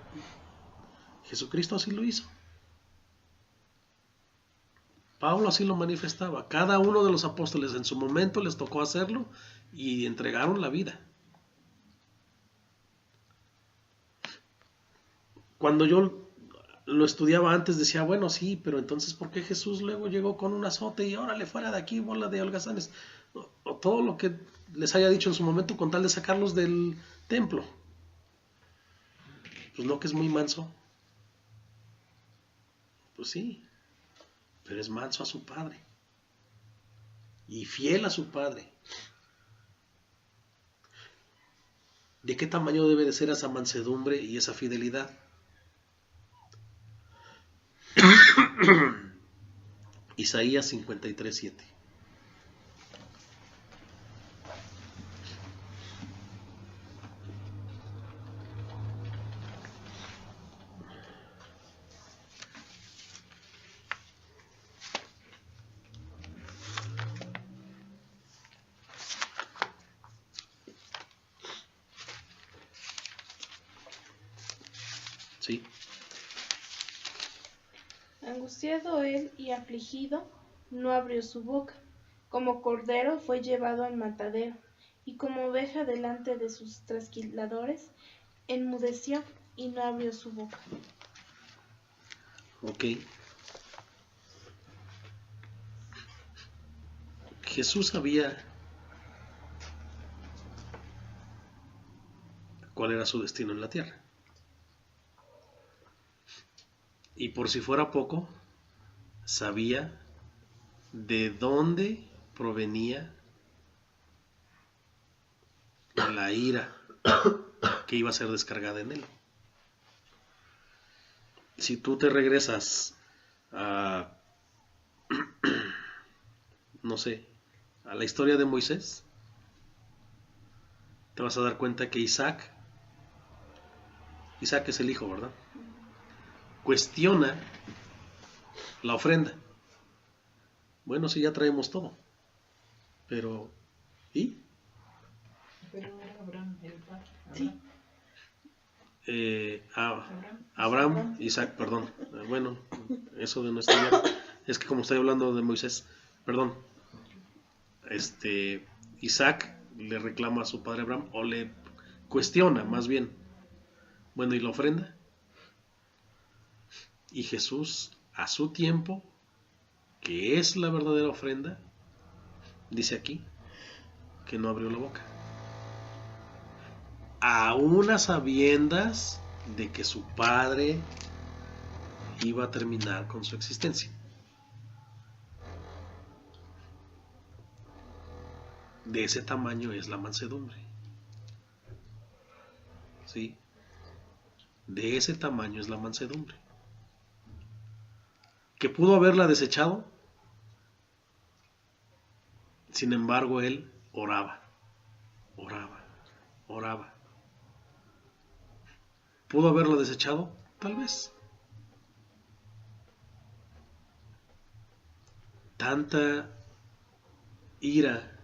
Speaker 1: Jesucristo así lo hizo. Pablo así lo manifestaba. Cada uno de los apóstoles en su momento les tocó hacerlo y entregaron la vida. Cuando yo lo estudiaba antes decía, bueno, sí, pero entonces ¿por qué Jesús luego llegó con un azote y órale fuera de aquí, bola de holgazanes? O todo lo que les haya dicho en su momento con tal de sacarlos del templo. Pues no, que es muy manso. Pues sí, pero es manso a su padre y fiel a su padre. ¿De qué tamaño debe de ser esa mansedumbre y esa fidelidad? Isaías 53:7.
Speaker 4: Angustiado él y afligido, no abrió su boca. Como cordero fue llevado al matadero, y como oveja delante de sus trasquiladores, enmudeció y no abrió su boca.
Speaker 1: Ok. Jesús sabía cuál era su destino en la tierra. Y por si fuera poco, sabía de dónde provenía la ira que iba a ser descargada en él. Si tú te regresas a, no sé, a la historia de Moisés, te vas a dar cuenta que Isaac es el hijo, ¿verdad? Cuestiona la ofrenda. Bueno, sí, ya traemos todo. Pero, ¿y?
Speaker 3: Pero era Abraham, el padre.
Speaker 2: Sí.
Speaker 1: Abraham, Isaac, perdón. Bueno, eso de no estudiar. Es que como estoy hablando de Moisés, perdón. Isaac le reclama a su padre Abraham, o le cuestiona más bien. Bueno, ¿y la ofrenda? Y Jesús, a su tiempo, que es la verdadera ofrenda, dice aquí que no abrió la boca. Aún a sabiendas de que su padre iba a terminar con su existencia. De ese tamaño es la mansedumbre. ¿Sí? De ese tamaño es la mansedumbre. ¿Que pudo haberla desechado? Sin embargo, él oraba. ¿Pudo haberla desechado? Tal vez. Tanta ira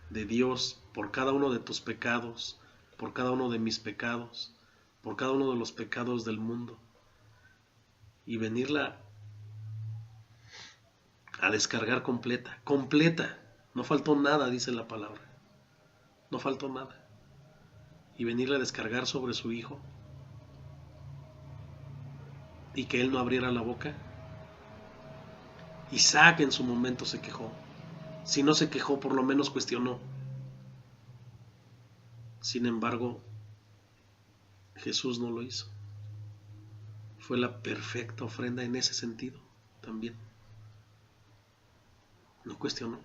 Speaker 1: de Dios por cada uno de tus pecados, por cada uno de mis pecados, por cada uno de los pecados del mundo, y venirla a descargar completa, no faltó nada, dice la palabra, no faltó nada, y venirla a descargar sobre su hijo, y que él no abriera la boca. Isaac en su momento se quejó. Si no se quejó, por lo menos cuestionó. Sin embargo, Jesús no lo hizo. Fue la perfecta ofrenda en ese sentido también. No cuestionó.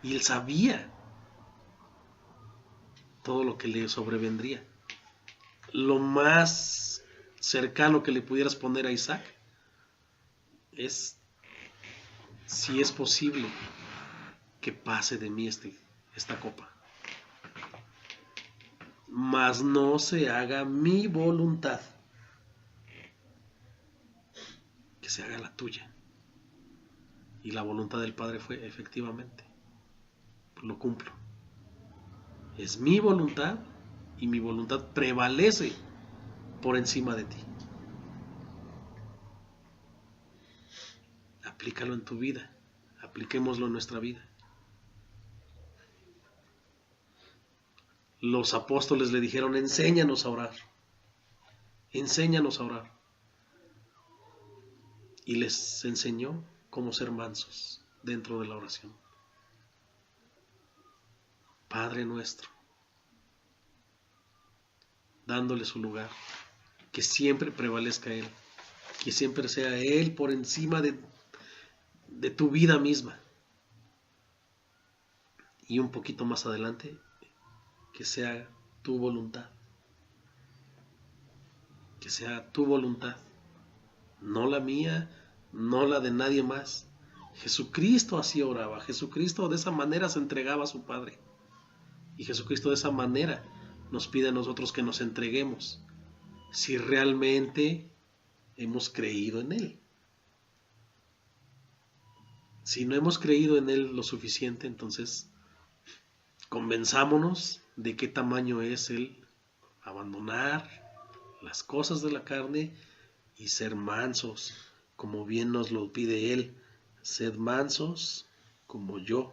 Speaker 1: Y él sabía todo lo que le sobrevendría. Lo más cercano que le pudieras poner a Isaac es: si es posible que pase de mí esta copa, mas no se haga mi voluntad, que se haga la tuya. Y la voluntad del Padre fue: efectivamente, lo cumplo. Es mi voluntad, y mi voluntad prevalece por encima de ti. Aplícalo en tu vida, apliquémoslo en nuestra vida. Los apóstoles le dijeron: enséñanos a orar, enséñanos a orar. Y les enseñó cómo ser mansos dentro de la oración. Padre nuestro, dándole su lugar, que siempre prevalezca Él, que siempre sea Él por encima de tu vida misma. Y un poquito más adelante, que sea tu voluntad, que sea tu voluntad, no la mía, no la de nadie más. Jesucristo así oraba, Jesucristo de esa manera se entregaba a su Padre, y Jesucristo de esa manera nos pide a nosotros que nos entreguemos, si realmente hemos creído en Él. Si no hemos creído en Él lo suficiente, entonces convenzámonos de qué tamaño es el abandonar las cosas de la carne y ser mansos como bien nos lo pide Él, sed mansos como yo,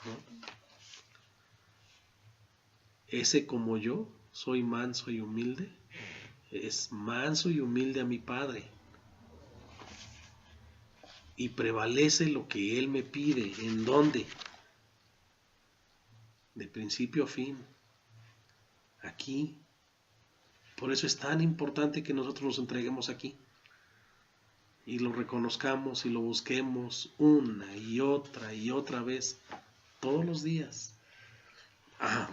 Speaker 1: ¿no? Ese como yo, soy manso y humilde, es manso y humilde a mi Padre. Y prevalece lo que Él me pide. ¿En dónde? De principio a fin. Aquí. Por eso es tan importante que nosotros nos entreguemos aquí. Y lo reconozcamos y lo busquemos una y otra vez. Todos los días.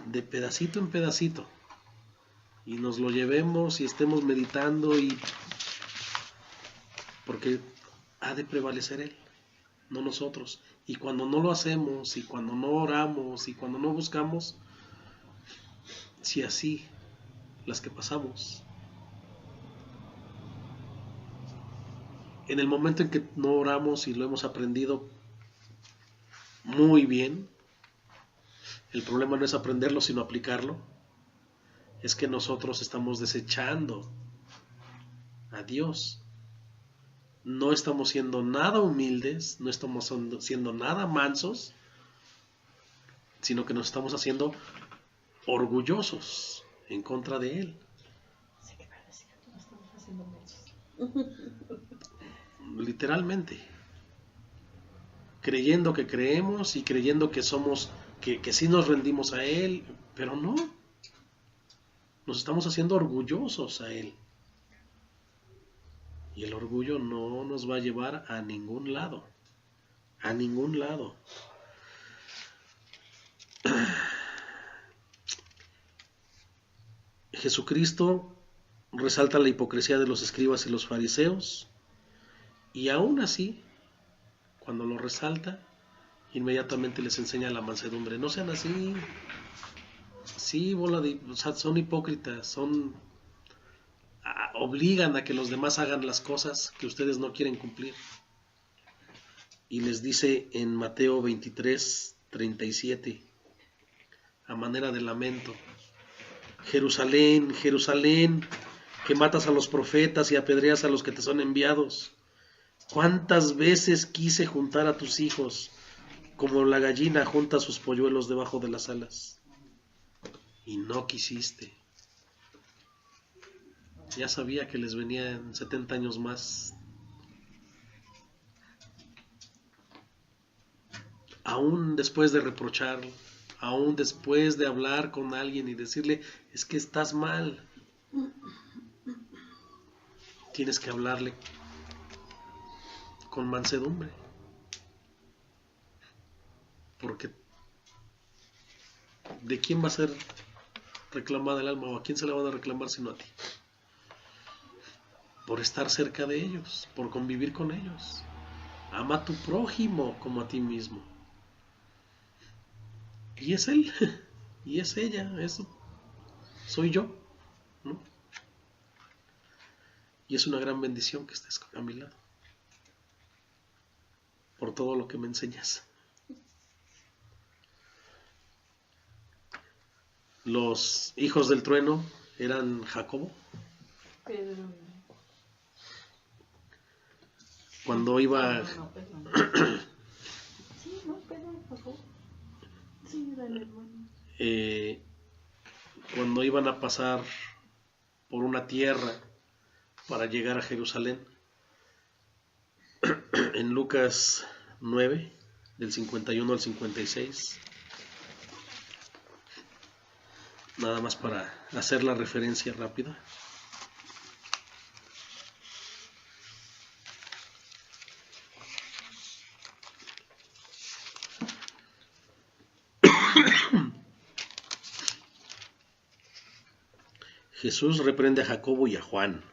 Speaker 1: De pedacito en pedacito. Y nos lo llevemos y estemos meditando y... porque ha de prevalecer Él, no nosotros. Y cuando no lo hacemos, y cuando no oramos, y cuando no buscamos, si así, las que pasamos. En el momento en que no oramos y lo hemos aprendido muy bien, el problema no es aprenderlo, sino aplicarlo. Es que nosotros estamos desechando a Dios. No estamos siendo nada humildes, no estamos siendo nada mansos, sino que nos estamos haciendo orgullosos en contra de Él.
Speaker 3: Sí, que parece que nos estamos haciendo mensos.
Speaker 1: Literalmente. Creyendo que creemos y creyendo que somos, que sí nos rendimos a Él, pero no. Nos estamos haciendo orgullosos a Él. Y el orgullo no nos va a llevar a ningún lado. A ningún lado. Jesucristo resalta la hipocresía de los escribas y los fariseos. Y aún así, cuando lo resalta, inmediatamente les enseña la mansedumbre. No sean así. Sí, son hipócritas, obligan a que los demás hagan las cosas que ustedes no quieren cumplir. Y les dice en Mateo 23:37, a manera de lamento: Jerusalén, Jerusalén, que matas a los profetas y apedreas a los que te son enviados. ¿Cuántas veces quise juntar a tus hijos, como la gallina junta sus polluelos debajo de las alas? Y no quisiste. Ya sabía que les venían 70 años más. Aún después de reprocharlo, aún después de hablar con alguien y decirle, es que estás mal, tienes que hablarle con mansedumbre. Porque ¿de quién va a ser reclamada el alma, o a quién se la van a reclamar sino a ti? Por estar cerca de ellos, por convivir con ellos. Ama a tu prójimo como a ti mismo. Y es él, y es ella, eso soy yo, ¿no? Y es una gran bendición que estés a mi lado, por todo lo que me enseñas. Los hijos del trueno eran Jacobo. Cuando iba... cuando iban a pasar por una tierra para llegar a Jerusalén, en Lucas 9, del 51 al 56, nada más para hacer la referencia rápida. Jesús reprende a Jacobo y a Juan.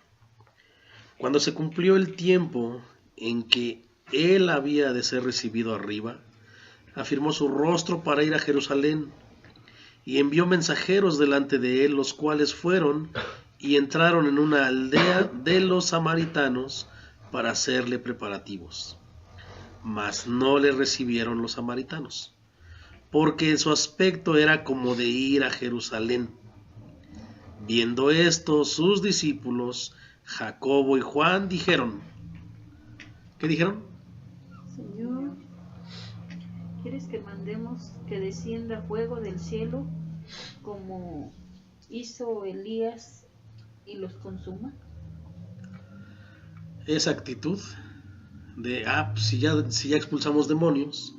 Speaker 1: Cuando se cumplió el tiempo en que él había de ser recibido arriba, afirmó su rostro para ir a Jerusalén y envió mensajeros delante de él, los cuales fueron y entraron en una aldea de los samaritanos para hacerle preparativos. Mas no le recibieron los samaritanos, porque su aspecto era como de ir a Jerusalén. Viendo esto, sus discípulos, Jacobo y Juan, dijeron: ¿Qué dijeron?
Speaker 3: Señor, ¿quieres que mandemos que descienda fuego del cielo como hizo Elías y los consuma?
Speaker 1: Esa actitud de, pues si ya expulsamos demonios,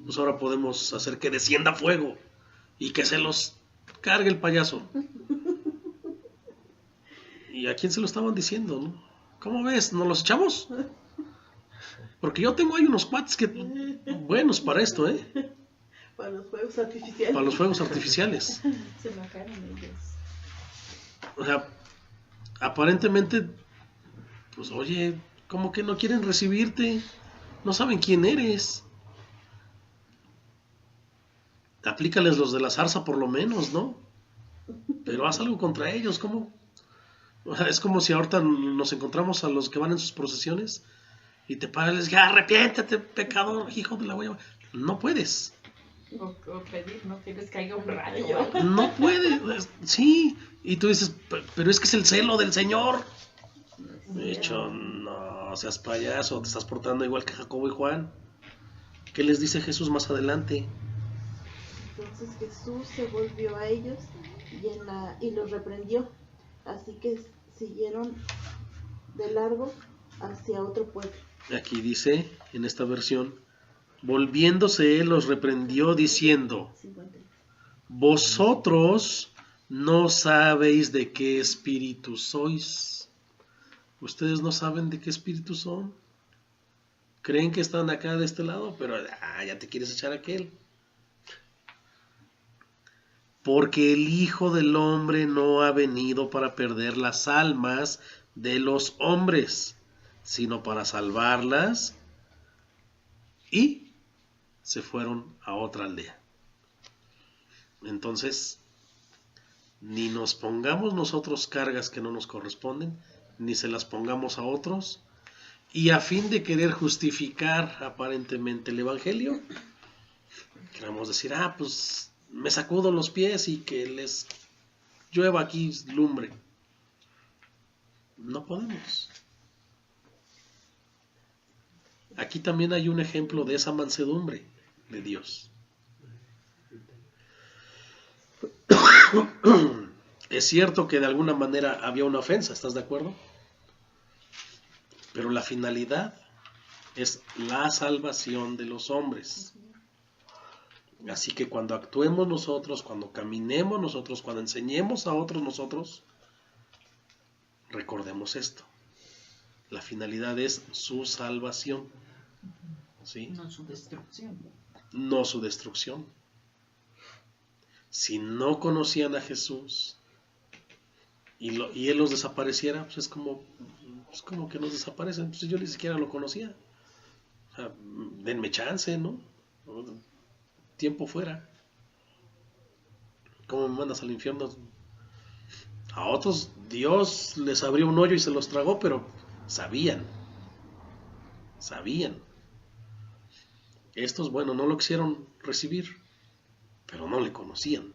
Speaker 1: pues ahora podemos hacer que descienda fuego y que se los cargue el payaso. ¿Y a quién se lo estaban diciendo, no? ¿Cómo ves? ¿Nos los echamos? Porque yo tengo ahí unos cuates que buenos para esto,
Speaker 2: Para los fuegos artificiales.
Speaker 1: Para los fuegos artificiales.
Speaker 3: Se enojaron ellos.
Speaker 1: O sea, aparentemente, pues oye, ¿cómo que no quieren recibirte? No saben quién eres. Aplícales los de la zarza por lo menos, ¿no? Pero haz algo contra ellos, ¿cómo? O sea, es como si ahorita nos encontramos a los que van en sus procesiones y te paran y les dices, arrepiéntete, pecador, hijo de la hueva. No puedes.
Speaker 3: O pedir, no quieres que haya un rayo.
Speaker 1: No puedes, sí. Y tú dices, pero es que es el celo del Señor. De hecho, no seas payaso, te estás portando igual que Jacobo y Juan. ¿Qué les dice Jesús más adelante?
Speaker 2: Entonces Jesús se volvió a ellos y los reprendió. Así que siguieron de largo hacia otro pueblo.
Speaker 1: Aquí dice, en esta versión, volviéndose él los reprendió diciendo,
Speaker 2: 50.
Speaker 1: vosotros no sabéis de qué espíritu sois. Ustedes no saben de qué espíritu son. Creen que están acá de este lado, pero ya te quieres echar a aquel. Porque el Hijo del Hombre no ha venido para perder las almas de los hombres, sino para salvarlas. Y se fueron a otra aldea. Entonces, ni nos pongamos nosotros cargas que no nos corresponden, ni se las pongamos a otros, y a fin de querer justificar aparentemente el Evangelio, queremos decir, pues me sacudo los pies y que les llueva aquí lumbre. No podemos. Aquí también hay un ejemplo de esa mansedumbre de Dios. Es cierto que de alguna manera había una ofensa, ¿estás de acuerdo? Pero la finalidad es la salvación de los hombres. Así que cuando actuemos nosotros, cuando caminemos nosotros, cuando enseñemos a otros nosotros, recordemos esto. La finalidad es su salvación. ¿Sí?
Speaker 3: No su destrucción.
Speaker 1: No su destrucción. Si no conocían a Jesús y Él los desapareciera, pues es como que nos desaparecen. Pues yo ni siquiera lo conocía. O sea, denme chance, ¿no? Tiempo fuera. ¿Cómo me mandas al infierno? A otros Dios les abrió un hoyo y se los tragó, pero sabían. Estos, bueno, no lo quisieron recibir, pero no le conocían.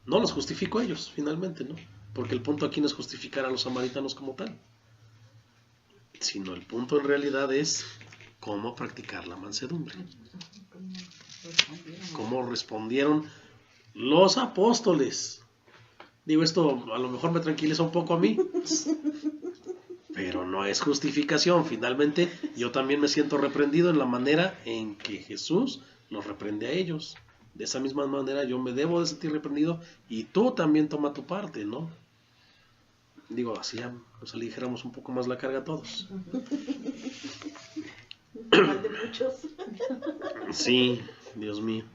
Speaker 1: No los justificó a ellos, finalmente, ¿no? Porque el punto aquí no es justificar a los samaritanos como tal, sino el punto en realidad es cómo practicar la mansedumbre. Cómo respondieron los apóstoles. Digo, esto a lo mejor me tranquiliza un poco a mí, pero no es justificación. Finalmente, yo también me siento reprendido en la manera en que Jesús los reprende a ellos. De esa misma manera yo me debo de sentir reprendido y tú también toma tu parte, ¿no? Digo, así ya nos aligeramos un poco más la carga a todos.
Speaker 2: Mal de muchos.
Speaker 1: Sí, Dios mío.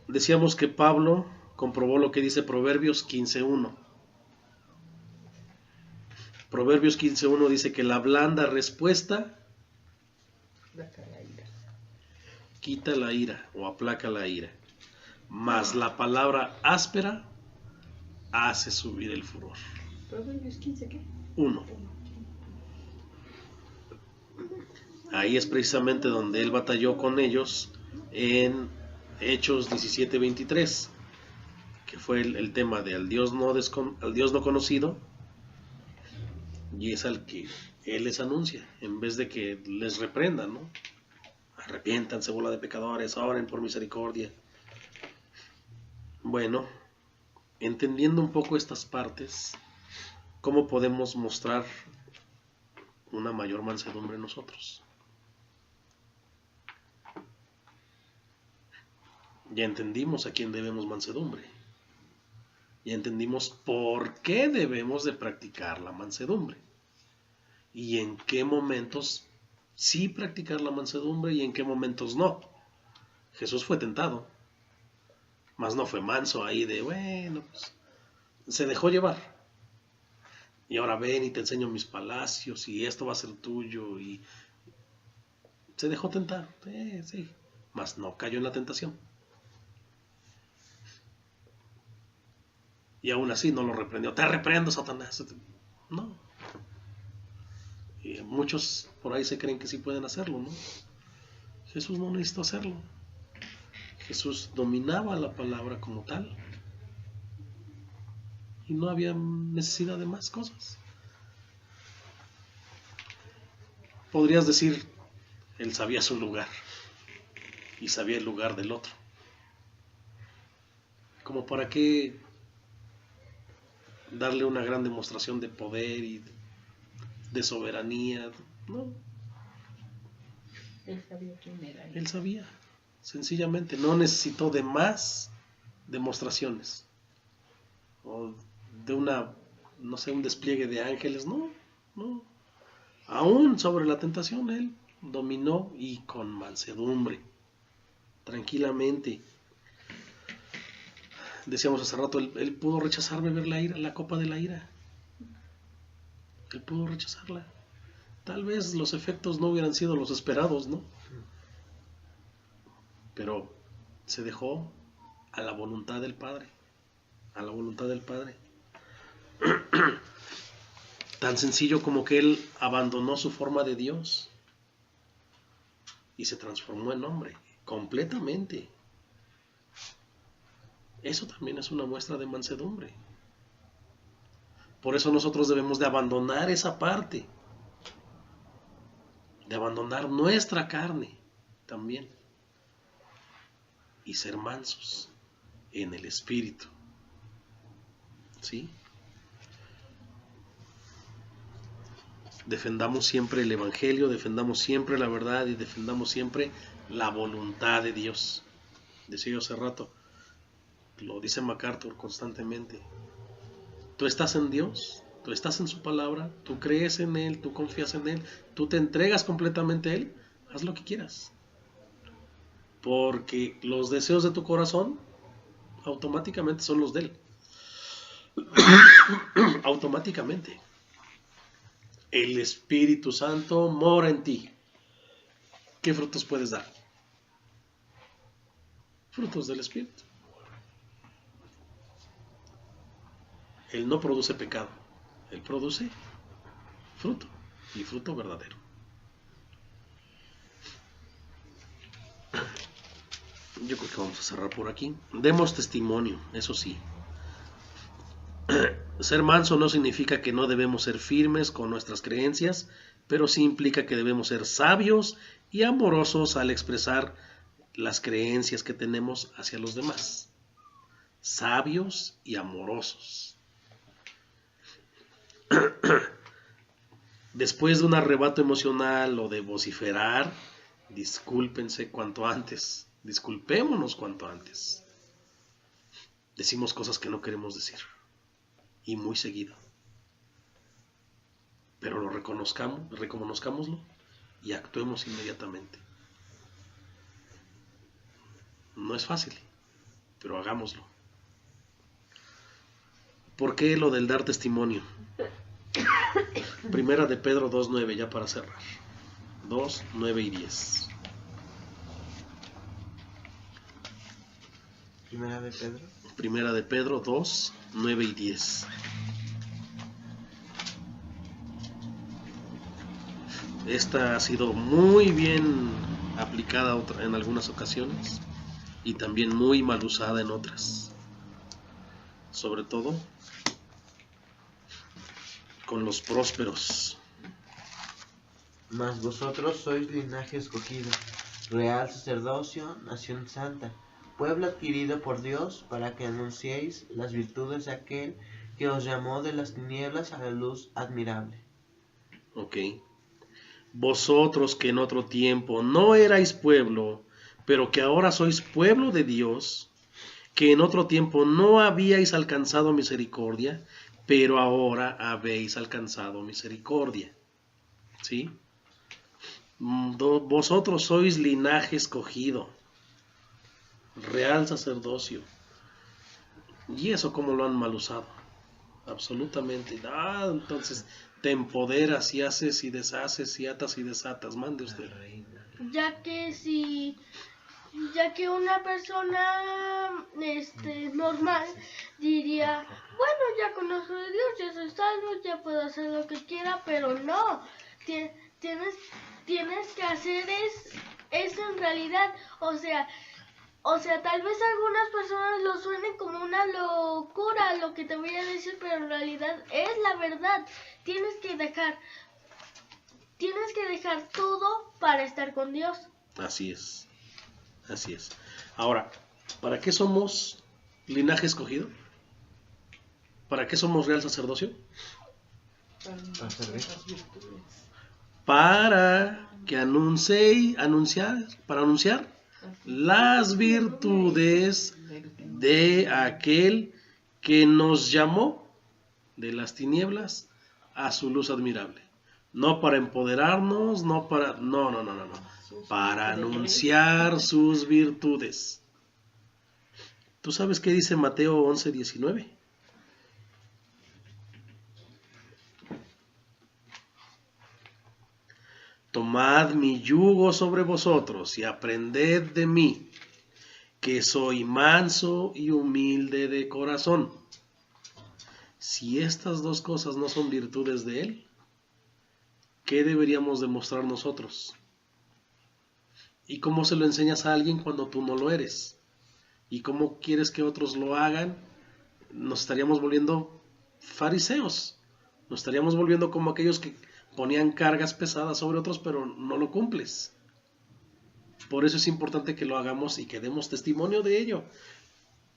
Speaker 1: Decíamos que Pablo comprobó lo que dice Proverbios 15:1. Proverbios 15:1 dice que la blanda respuesta quita la ira o aplaca la ira, mas la palabra áspera hace subir el furor.
Speaker 3: ¿Proverbios 15 qué?
Speaker 1: 1. Ahí es precisamente donde él batalló con ellos en Hechos 17:23, que fue el tema de al Dios no conocido, y es al que Él les anuncia, en vez de que les reprenda, ¿no? Arrepiéntanse, bola de pecadores, oren por misericordia. Bueno, entendiendo un poco estas partes, ¿cómo podemos mostrar una mayor mansedumbre en nosotros? Ya entendimos a quién debemos mansedumbre. Ya entendimos por qué debemos de practicar la mansedumbre. Y en qué momentos sí practicar la mansedumbre y en qué momentos no. Jesús fue tentado, mas no fue manso ahí de, bueno, pues, se dejó llevar. Y ahora ven y te enseño mis palacios y esto va a ser tuyo. Y se dejó tentar, sí, mas no cayó en la tentación. Y aún así no lo reprendió. Te reprendo, Satanás. No. Y muchos por ahí se creen que sí pueden hacerlo, ¿no? Jesús no necesitó hacerlo. Jesús dominaba la palabra como tal. Y no había necesidad de más cosas. Podrías decir, él sabía su lugar. Y sabía el lugar del otro. Como para qué darle una gran demostración de poder y de soberanía. No.
Speaker 3: Él sabía quién era.
Speaker 1: Él sabía. Sencillamente no necesitó de más demostraciones. O de un despliegue de ángeles. No. Aún sobre la tentación él dominó y con mansedumbre. Tranquilamente. Decíamos hace rato, él pudo rechazar beber la copa de la ira. Él pudo rechazarla. Tal vez los efectos no hubieran sido los esperados, ¿no? Pero se dejó a la voluntad del Padre. A la voluntad del Padre. Tan sencillo como que él abandonó su forma de Dios y se transformó en hombre, completamente. Eso también es una muestra de mansedumbre. Por eso nosotros debemos de abandonar esa parte, de abandonar nuestra carne también y ser mansos en el espíritu. ¿Sí? Defendamos siempre el evangelio, defendamos siempre la verdad y defendamos siempre la voluntad de Dios. Decía yo hace rato, lo dice MacArthur constantemente. Tú estás en Dios, tú estás en su palabra, tú crees en Él, tú confías en Él, tú te entregas completamente a Él, haz lo que quieras. Porque los deseos de tu corazón automáticamente son los de Él. Automáticamente. El Espíritu Santo mora en ti. ¿Qué frutos puedes dar? Frutos del Espíritu. Él no produce pecado, Él produce fruto, y fruto verdadero. Yo creo que vamos a cerrar por aquí. Demos testimonio, eso sí. Ser manso no significa que no debemos ser firmes con nuestras creencias, pero sí implica que debemos ser sabios y amorosos al expresar las creencias que tenemos hacia los demás. Sabios y amorosos. Después de un arrebato emocional o de vociferar, discúlpense cuanto antes. Disculpémonos cuanto antes. Decimos cosas que no queremos decir. Y muy seguido. Pero lo reconozcámoslo y actuemos inmediatamente. No es fácil, pero hagámoslo. ¿Por qué lo del dar testimonio? Primera de Pedro 2:9, ya para cerrar. 2, 9 y 10. Primera de Pedro 2, 9 y 10. Esta ha sido muy bien aplicada en algunas ocasiones y también muy mal usada en otras. Sobre todo con los prósperos.
Speaker 6: Mas vosotros sois linaje escogido, real sacerdocio, nación santa, pueblo adquirido por Dios, para que anunciéis las virtudes de aquel que os llamó de las tinieblas a la luz admirable.
Speaker 1: Ok. Vosotros que en otro tiempo no erais pueblo, pero que ahora sois pueblo de Dios, que en otro tiempo no habíais alcanzado misericordia, pero ahora habéis alcanzado misericordia. ¿Sí? Vosotros sois linaje escogido, real sacerdocio. ¿Y eso cómo lo han mal usado? Absolutamente. Entonces te empoderas y haces y deshaces y atas y desatas. Mande usted.
Speaker 5: Ya que una persona normal diría, bueno, ya conozco a Dios, ya soy salvo, ya puedo hacer lo que quiera, pero no, tienes que hacer eso en realidad. O sea, tal vez a algunas personas lo suenen como una locura lo que te voy a decir, pero en realidad es la verdad. Tienes que dejar todo para estar con Dios.
Speaker 1: Así es. Así es. Ahora, ¿para qué somos linaje escogido? ¿Para qué somos real sacerdocio? Para que anunciar las virtudes de aquel que nos llamó de las tinieblas a su luz admirable. No para empoderarnos, no. Para anunciar sus virtudes. ¿Tú sabes qué dice Mateo 11:19? Tomad mi yugo sobre vosotros y aprended de mí, que soy manso y humilde de corazón. Si estas dos cosas no son virtudes de Él, ¿qué deberíamos demostrar nosotros? ¿Y cómo se lo enseñas a alguien cuando tú no lo eres? ¿Y cómo quieres que otros lo hagan? Nos estaríamos volviendo fariseos. Nos estaríamos volviendo como aquellos que ponían cargas pesadas sobre otros, pero no lo cumples. Por eso es importante que lo hagamos y que demos testimonio de ello.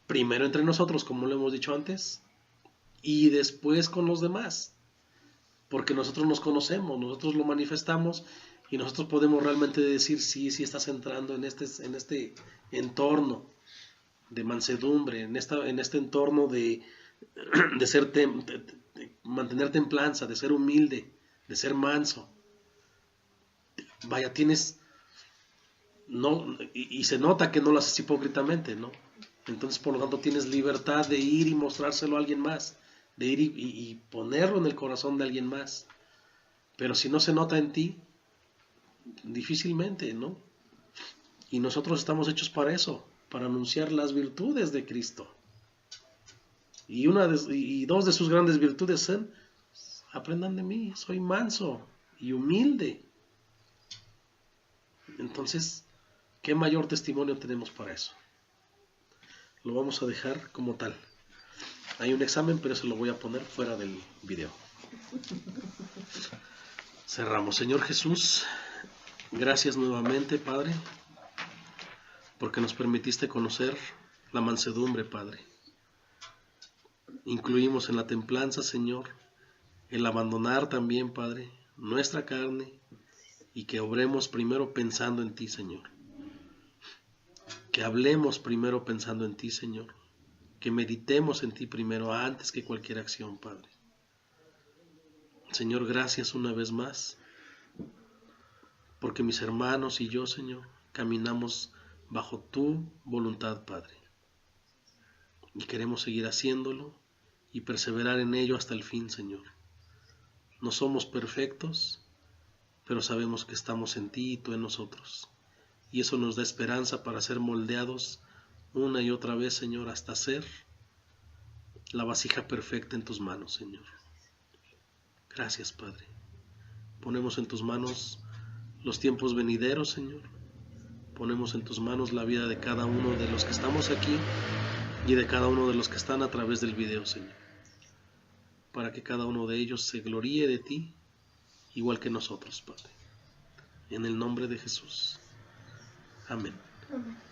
Speaker 1: Primero entre nosotros, como lo hemos dicho antes, y después con los demás. Porque nosotros nos conocemos, nosotros lo manifestamos y nosotros podemos realmente decir sí estás entrando en este entorno de mansedumbre, en este entorno de ser mantener templanza, de ser humilde, de ser manso. Vaya, y se nota que no lo haces hipócritamente, ¿no? Entonces, por lo tanto, tienes libertad de ir y mostrárselo a alguien más, de ir y ponerlo en el corazón de alguien más. Pero si no se nota en ti, difícilmente, ¿no? Y nosotros estamos hechos para eso, para anunciar las virtudes de Cristo. Y dos de sus grandes virtudes son: aprendan de mí, soy manso y humilde. Entonces, ¿qué mayor testimonio tenemos para eso? Lo vamos a dejar como tal. Hay un examen, pero se lo voy a poner fuera del video. Cerramos. Señor Jesús, gracias nuevamente, Padre, porque nos permitiste conocer la mansedumbre, Padre. Incluimos en la templanza, Señor, el abandonar también, Padre, nuestra carne, y que obremos primero pensando en ti, Señor. Que hablemos primero pensando en ti, Señor. Que meditemos en ti primero antes que cualquier acción, Padre. Señor, gracias una vez más, porque mis hermanos y yo, Señor, caminamos bajo tu voluntad, Padre. Y queremos seguir haciéndolo y perseverar en ello hasta el fin, Señor. No somos perfectos, pero sabemos que estamos en ti y tú en nosotros. Y eso nos da esperanza para ser moldeados una y otra vez, Señor, hasta ser la vasija perfecta en tus manos, Señor. Gracias, Padre. Ponemos en tus manos los tiempos venideros, Señor. Ponemos en tus manos la vida de cada uno de los que estamos aquí y de cada uno de los que están a través del video, Señor. para que cada uno de ellos se gloríe de ti, igual que nosotros, Padre. En el nombre de Jesús. Amén.
Speaker 2: Amén.